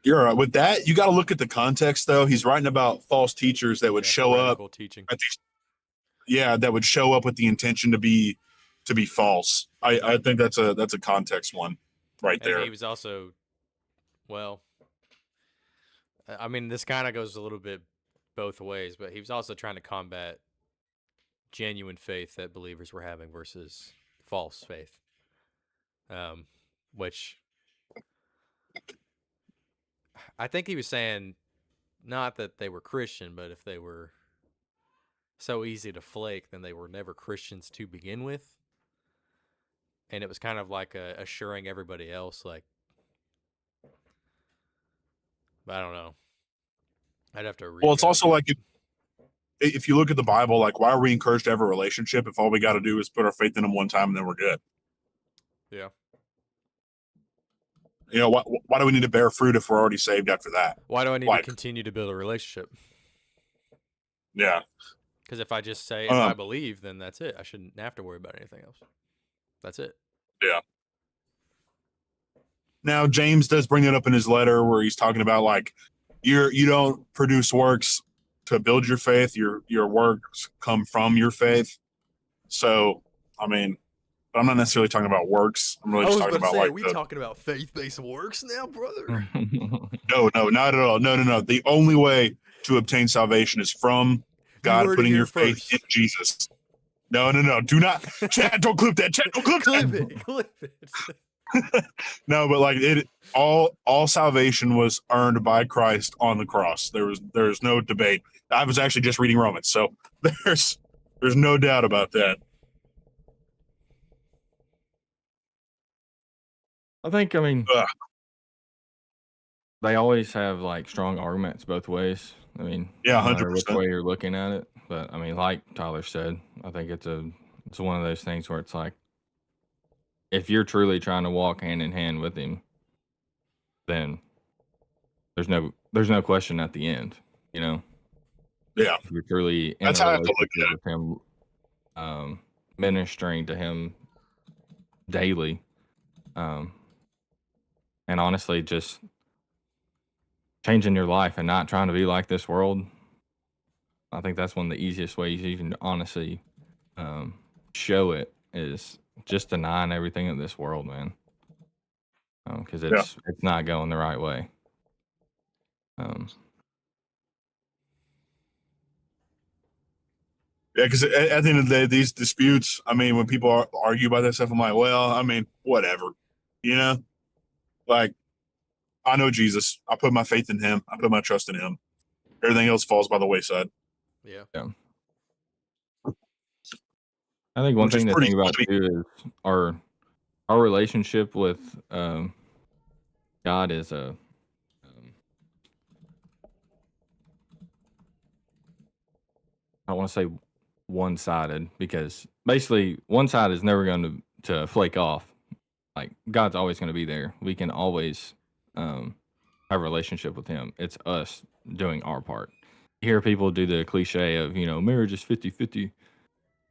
Speaker 3: You're right. With that, you got to look at the context, though. He's writing about false teachers that would show up
Speaker 1: heretical teaching.
Speaker 3: at these, that would show up with the intention to be false. I think that's a context one right
Speaker 1: And
Speaker 3: there.
Speaker 1: he was also, well, I mean, this kind of goes a little bit both ways, but he was also trying to combat genuine faith that believers were having versus false faith, which I think he was saying not that they were Christian, but if they were so easy to flake, then they were never Christians to begin with. And it was kind of like assuring everybody else, like, but I don't know. I'd have to read.
Speaker 3: Well, it's also like if you look at the Bible, like, why are we encouraged to have a relationship if all we got to do is put our faith in him one time and then we're good?
Speaker 1: Yeah.
Speaker 3: Why do we need to bear fruit if we're already saved after that?
Speaker 1: Why do I need to continue to build a relationship?
Speaker 3: Yeah.
Speaker 1: Because if I just say, if I believe, then that's it. I shouldn't have to worry about anything else. That's it.
Speaker 3: Yeah. Now James does bring it up in his letter where he's talking about like you don't produce works to build your faith. Your works come from your faith. So I mean, but I'm not necessarily talking about works. I'm really
Speaker 1: I
Speaker 3: just
Speaker 1: was
Speaker 3: talking
Speaker 1: about to
Speaker 3: about
Speaker 1: say,
Speaker 3: like
Speaker 1: are we talking about faith-based works now, brother?
Speaker 3: no, not at all. No. The only way to obtain salvation is from
Speaker 1: You
Speaker 3: God
Speaker 1: heard it
Speaker 3: putting
Speaker 1: here
Speaker 3: your faith
Speaker 1: first.
Speaker 3: in Jesus. No. Do not, Chad. Don't clip that. Chad, don't clip that.
Speaker 1: Clip it.
Speaker 3: No, but like all salvation was earned by Christ on the cross. There's no debate. I was actually just reading Romans, so there's no doubt about that.
Speaker 2: I mean,
Speaker 3: Ugh.
Speaker 2: they always have like strong arguments both ways. I mean,
Speaker 3: Yeah,
Speaker 2: no matter which
Speaker 3: 100%.
Speaker 2: way you're looking at it. But I mean, like Tyler said, I think it's one of those things where it's like, if you're truly trying to walk hand in hand with him, then there's no question at the end, you know.
Speaker 3: Yeah,
Speaker 2: If you're truly in
Speaker 3: that's
Speaker 2: a
Speaker 3: how I have to look
Speaker 2: relationship
Speaker 3: at it.
Speaker 2: with him, ministering to him daily, and honestly, just changing your life and not trying to be like this world. I think that's one of the easiest ways you can honestly show it is just denying everything of this world, man. Because
Speaker 3: Yeah.
Speaker 2: it's not going the right way.
Speaker 3: Yeah, because at the end of the day, these disputes, I mean, when people argue about that stuff, I'm like, well, I mean, whatever, you know? Like, I know Jesus. I put my faith in him. I put my trust in him. Everything else falls by the wayside.
Speaker 1: Yeah.
Speaker 2: I think one
Speaker 3: Which is
Speaker 2: thing to
Speaker 3: pretty
Speaker 2: think about
Speaker 3: funny.
Speaker 2: too is our relationship with God is I don't want to say one-sided, because basically one side is never going to flake off. Like, God's always going to be there. We can always have a relationship with him. It's us doing our part. You hear people do the cliche of, marriage is 50-50.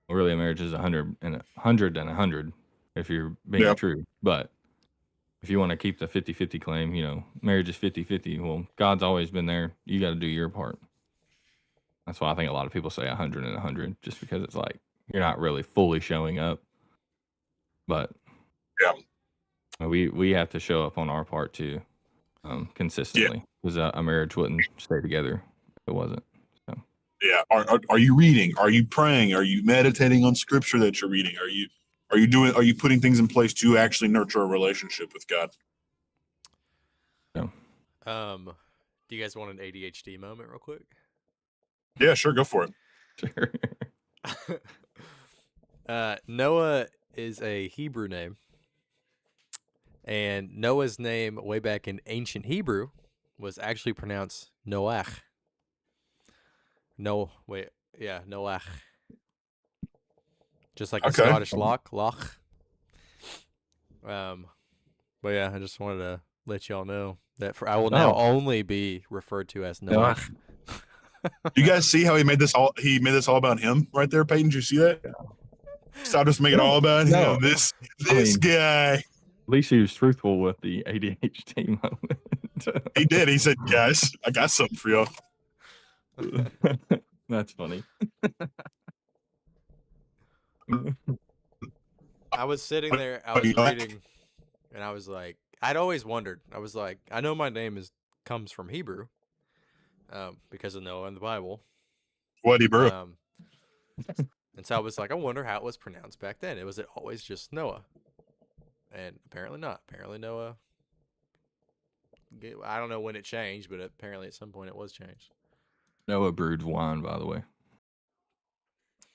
Speaker 2: Well, really, a marriage is 100 and 100 if you're being
Speaker 3: Yeah.
Speaker 2: true. But if you want to keep the 50-50 claim, marriage is 50-50. Well, God's always been there. You got to do your part. That's why I think a lot of people say 100 and 100, just because it's like you're not really fully showing up. But
Speaker 3: yeah,
Speaker 2: we have to show up on our part too, consistently, because a marriage wouldn't stay together if it wasn't. So.
Speaker 3: Yeah. Are you reading? Are you praying? Are you meditating on scripture that you're reading? Are you putting things in place to actually nurture a relationship with God?
Speaker 2: Yeah.
Speaker 1: Do you guys want an ADHD moment real quick?
Speaker 3: Yeah, sure, go for it.
Speaker 2: Sure.
Speaker 1: Noah is a Hebrew name. And Noah's name way back in ancient Hebrew was actually pronounced Noach. Noach. Just like a
Speaker 3: Okay.
Speaker 1: Scottish loch. But yeah, I just wanted to let y'all know that I will now only be referred to as Noach.
Speaker 3: You guys see how he made this all about him right there, Peyton? Did you see that? Stop just making it all about him. This guy.
Speaker 2: At least he was truthful with the ADHD moment.
Speaker 3: He did. He said, guys, I got something for y'all.
Speaker 2: That's funny.
Speaker 1: I was sitting there, I was reading, and I was like, I'd always wondered. I was like, I know my name comes from Hebrew, because of Noah in the Bible.
Speaker 3: What, Hebrew?
Speaker 1: And so I was like, I wonder how it was pronounced back then. Was it always just Noah? And apparently not. Apparently Noah. I don't know when it changed, but apparently at some point it was changed.
Speaker 2: Noah brewed wine, by the way.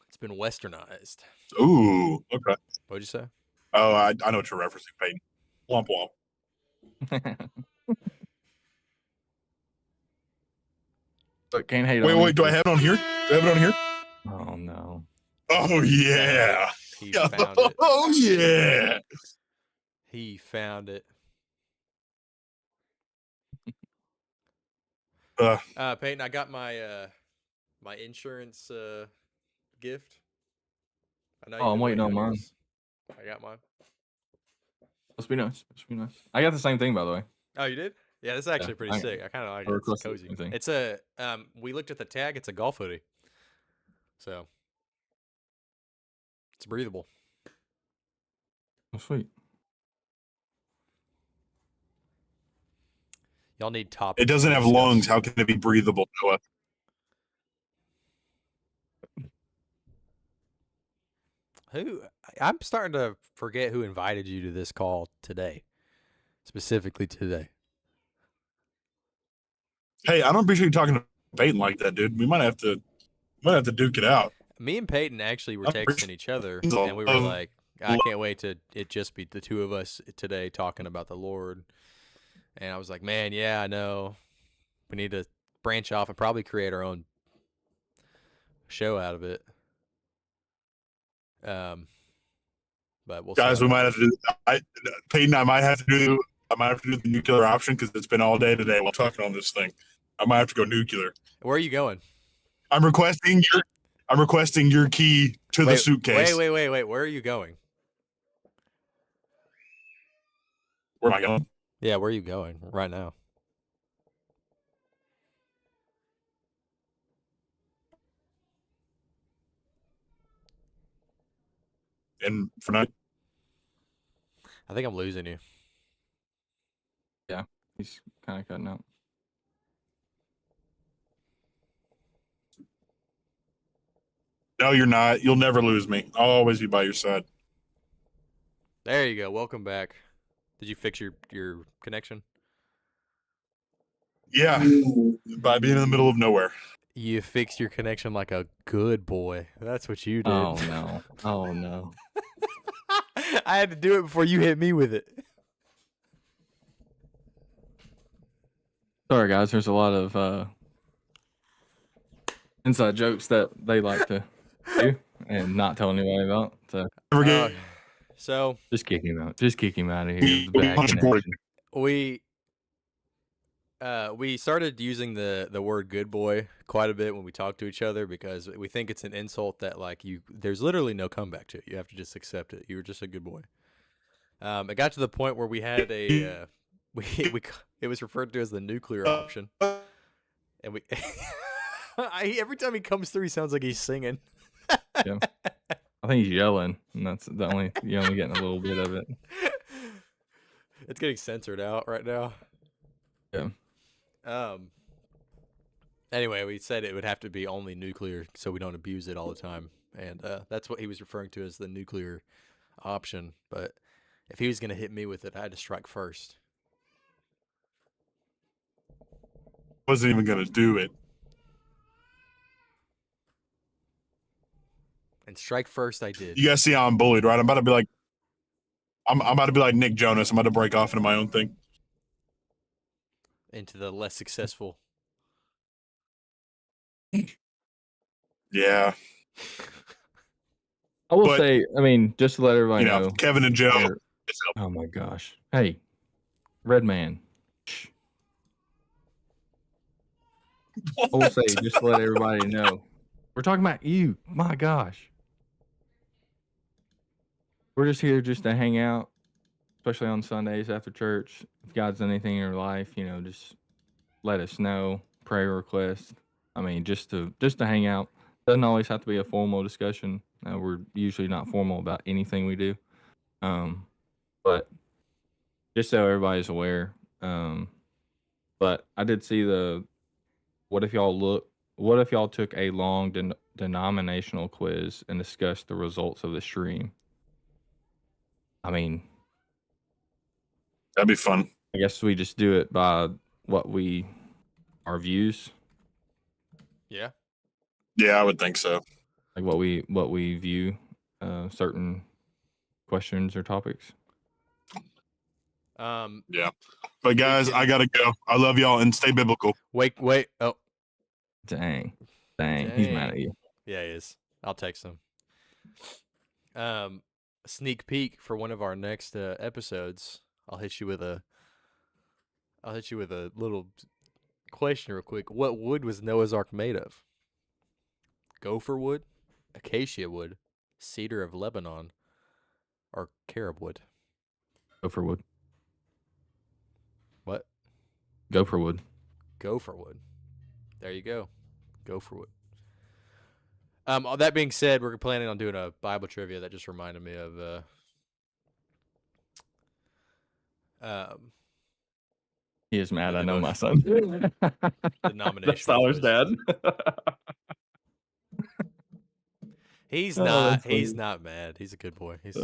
Speaker 1: It's been westernized.
Speaker 3: Ooh, okay.
Speaker 1: What'd you say?
Speaker 3: Oh, I know what you're referencing, Peyton. Womp womp.
Speaker 2: But can't hate on
Speaker 3: Wait, do I have it on here?
Speaker 2: Oh, no.
Speaker 3: Oh, yeah.
Speaker 1: He found it.
Speaker 3: Oh, yeah.
Speaker 1: He found it. Peyton, I got my my insurance gift. I know
Speaker 2: I'm waiting on mine.
Speaker 1: I got mine.
Speaker 2: Must be nice. Must be nice. I got the same thing, by the way.
Speaker 1: Oh, you did? Yeah, this is actually pretty
Speaker 2: I-
Speaker 1: sick. I kind of like
Speaker 2: I
Speaker 1: it. It's
Speaker 2: requested the
Speaker 1: cozy.
Speaker 2: same thing.
Speaker 1: It's a we looked at the tag. It's a golf hoodie, so it's breathable.
Speaker 2: Oh, sweet.
Speaker 1: Y'all need topics.
Speaker 3: It doesn't
Speaker 1: to
Speaker 3: have
Speaker 1: discuss.
Speaker 3: lungs. How can it be breathable, Noah?
Speaker 1: I'm starting to forget who invited you to this call today, specifically today.
Speaker 3: Hey, I don't appreciate you talking to Peyton like that, dude. We might have to duke it out.
Speaker 1: Me and Peyton actually were
Speaker 3: I'm
Speaker 1: texting each other,
Speaker 3: pretty-
Speaker 1: and we were like, I can't wait to it just be the two of us today talking about the Lord. And I was like, man, yeah, I know. We need to branch off and probably create our own show out of it. But we'll
Speaker 3: Guys,
Speaker 1: see.
Speaker 3: we might have to do. Peyton, I might have to do the nuclear option because it's been all day today while talking on this thing. I might have to go nuclear.
Speaker 1: Where are you going?
Speaker 3: I'm requesting your key to the suitcase.
Speaker 1: Wait. Where are you going?
Speaker 3: Where am I going?
Speaker 1: Yeah, where are you going right now?
Speaker 3: And for night.
Speaker 1: I think I'm losing you.
Speaker 2: Yeah, he's kind of cutting out.
Speaker 3: No, you're not. You'll never lose me. I'll always be by your side.
Speaker 1: There you go. Welcome back. Did you fix your connection?
Speaker 3: Yeah, by being in the middle of nowhere.
Speaker 1: You fixed your connection like a good boy. That's what you did.
Speaker 2: Oh no! Oh no!
Speaker 1: I had to do it before you hit me with it.
Speaker 2: Sorry, guys. There's a lot of inside jokes that they like to do and not tell anybody about. So
Speaker 1: So
Speaker 2: just kick him out. Just kick him out of here. The bad connection.
Speaker 1: we started using the word good boy quite a bit when we talk to each other because we think it's an insult that like there's literally no comeback to it. You have to just accept it. You were just a good boy. It got to the point where we had a it was referred to as the nuclear option, and we every time he comes through, he sounds like he's singing.
Speaker 2: Yeah. I think he's yelling, and that's the only you're only getting a little bit of it.
Speaker 1: It's getting censored out right now.
Speaker 2: Yeah.
Speaker 1: Anyway, we said it would have to be only nuclear so we don't abuse it all the time, and that's what he was referring to as the nuclear option. But if he was going to hit me with it, I had to strike first.
Speaker 3: Wasn't even gonna do it.
Speaker 1: And strike first, I did.
Speaker 3: You guys see how I'm bullied, right? I'm about to be like Nick Jonas. I'm about to break off into my own thing.
Speaker 1: Into the less successful.
Speaker 3: Yeah.
Speaker 2: I will say, I mean, just to let everybody know,
Speaker 3: Kevin and Joe.
Speaker 2: Oh my gosh! Hey, Red Man. Shh. I will say, just to let everybody know, we're talking about you. My gosh. We're just here just to hang out, especially on Sundays after church. If God's done anything in your life, just let us know. Prayer requests. I mean, just to hang out. Doesn't always have to be a formal discussion. We're usually not formal about anything we do. But just so everybody's aware. But I did see what if y'all took a long denominational quiz and discussed the results of the stream? I mean,
Speaker 3: That'd be fun.
Speaker 2: I guess we just do it by our views.
Speaker 1: Yeah.
Speaker 3: Yeah, I would think so.
Speaker 2: Like what we view certain questions or topics.
Speaker 3: Yeah. But guys, I gotta go. I love y'all and stay biblical.
Speaker 1: Wait. Oh.
Speaker 2: Dang. He's mad at you.
Speaker 1: Yeah, he is. I'll text him. Sneak peek for one of our next episodes. I'll hit you with a little question real quick. What wood was Noah's Ark made of? Gopher wood, acacia wood, cedar of Lebanon, or carob wood?
Speaker 2: Go for wood.
Speaker 1: What?
Speaker 2: Go for wood.
Speaker 1: Go for wood. There you go. Go for wood. All that being said, we're planning on doing a Bible trivia. That just reminded me of
Speaker 2: He is mad.
Speaker 1: The
Speaker 2: I know my son.
Speaker 1: denominational
Speaker 2: That's Tyler's
Speaker 1: quiz.
Speaker 2: dad.
Speaker 1: He's
Speaker 2: Oh,
Speaker 1: not.
Speaker 2: that's funny.
Speaker 1: He's not mad. He's a good boy. He's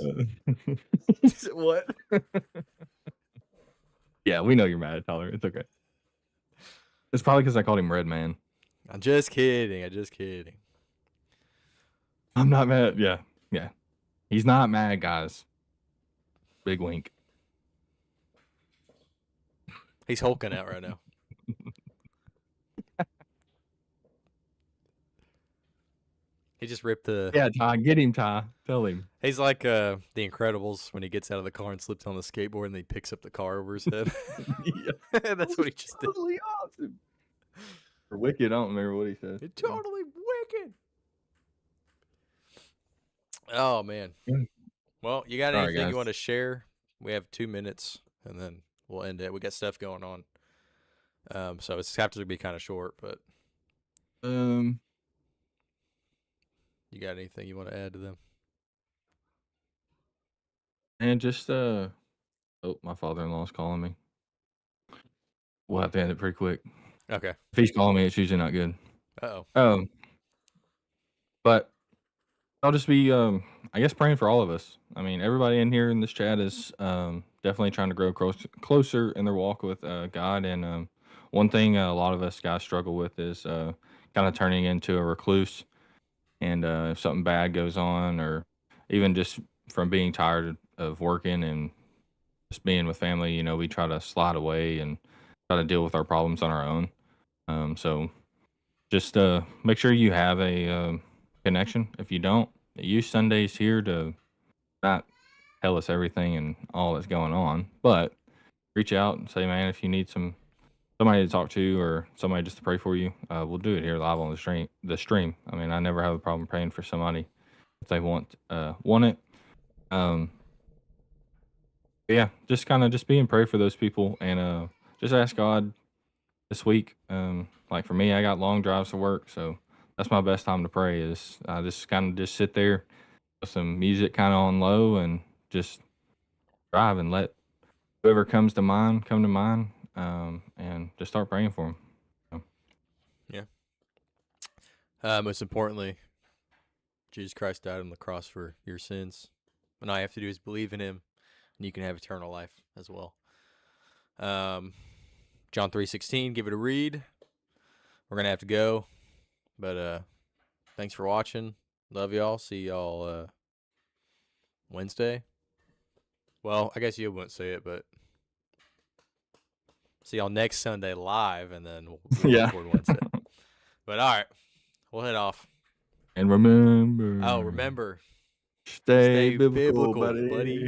Speaker 2: What? Yeah, we know you're mad, Tyler. It's okay. It's probably because I called him Red Man.
Speaker 1: I'm just kidding. I'm just kidding.
Speaker 2: I'm not mad. Yeah. He's not mad, guys. Big wink.
Speaker 1: He's hulking out right now. He just ripped the.
Speaker 2: Yeah, Ty, get him, Ty. Tell him.
Speaker 1: He's like the Incredibles when he gets out of the car and slips on the skateboard and then he picks up the car over his head.
Speaker 2: Yeah.
Speaker 1: That's what he just did.
Speaker 2: Totally awesome. For Wicked, I don't remember what he said.
Speaker 1: It's totally wicked. Oh man.
Speaker 2: Yeah.
Speaker 1: Well, you got
Speaker 2: All right,
Speaker 1: anything
Speaker 2: guys.
Speaker 1: you want to share? We have 2 minutes and then we'll end it. We got stuff going on. So it's have to be kind of short, but you got anything you want to add to them?
Speaker 2: And just oh, my father-in-law's calling me. We'll have to end it pretty quick.
Speaker 1: Okay.
Speaker 2: If he's calling me, it's usually not good.
Speaker 1: Uh-oh.
Speaker 2: But I'll just be I guess praying for all of us. I mean, everybody in here in this chat is definitely trying to grow closer in their walk with God. And one thing a lot of us guys struggle with is kind of turning into a recluse. And if something bad goes on, or even just from being tired of working and just being with family, you know, we try to slide away and try to deal with our problems on our own. So just make sure you have a connection. If you don't, use Sundays here to not tell us everything and all that's going on, but reach out and say, man, if you need somebody to talk to or somebody just to pray for you, we'll do it here live on the stream. I mean, I never have a problem praying for somebody if they want it. Yeah, just kind of just be in prayer for those people and just ask God this week. Like for me, I got long drives to work, so that's my best time to pray is I just kind of just sit there with some music kind of on low and just drive and let whoever comes to mind come to mind, and just start praying for them.
Speaker 1: Most importantly, Jesus Christ died on the cross for your sins. And all you have to do is believe in him, and you can have eternal life as well. John 3:16, give it a read. We're going to have to go. But thanks for watching. Love y'all. See y'all Wednesday. Well, I guess you wouldn't say it, but see y'all next Sunday live, and then we'll
Speaker 2: Yeah.
Speaker 1: record Wednesday. But all right, we'll head off.
Speaker 2: And remember.
Speaker 1: Oh, remember,
Speaker 2: Stay
Speaker 1: stay
Speaker 2: biblical,
Speaker 1: biblical,
Speaker 2: buddy.
Speaker 1: buddy.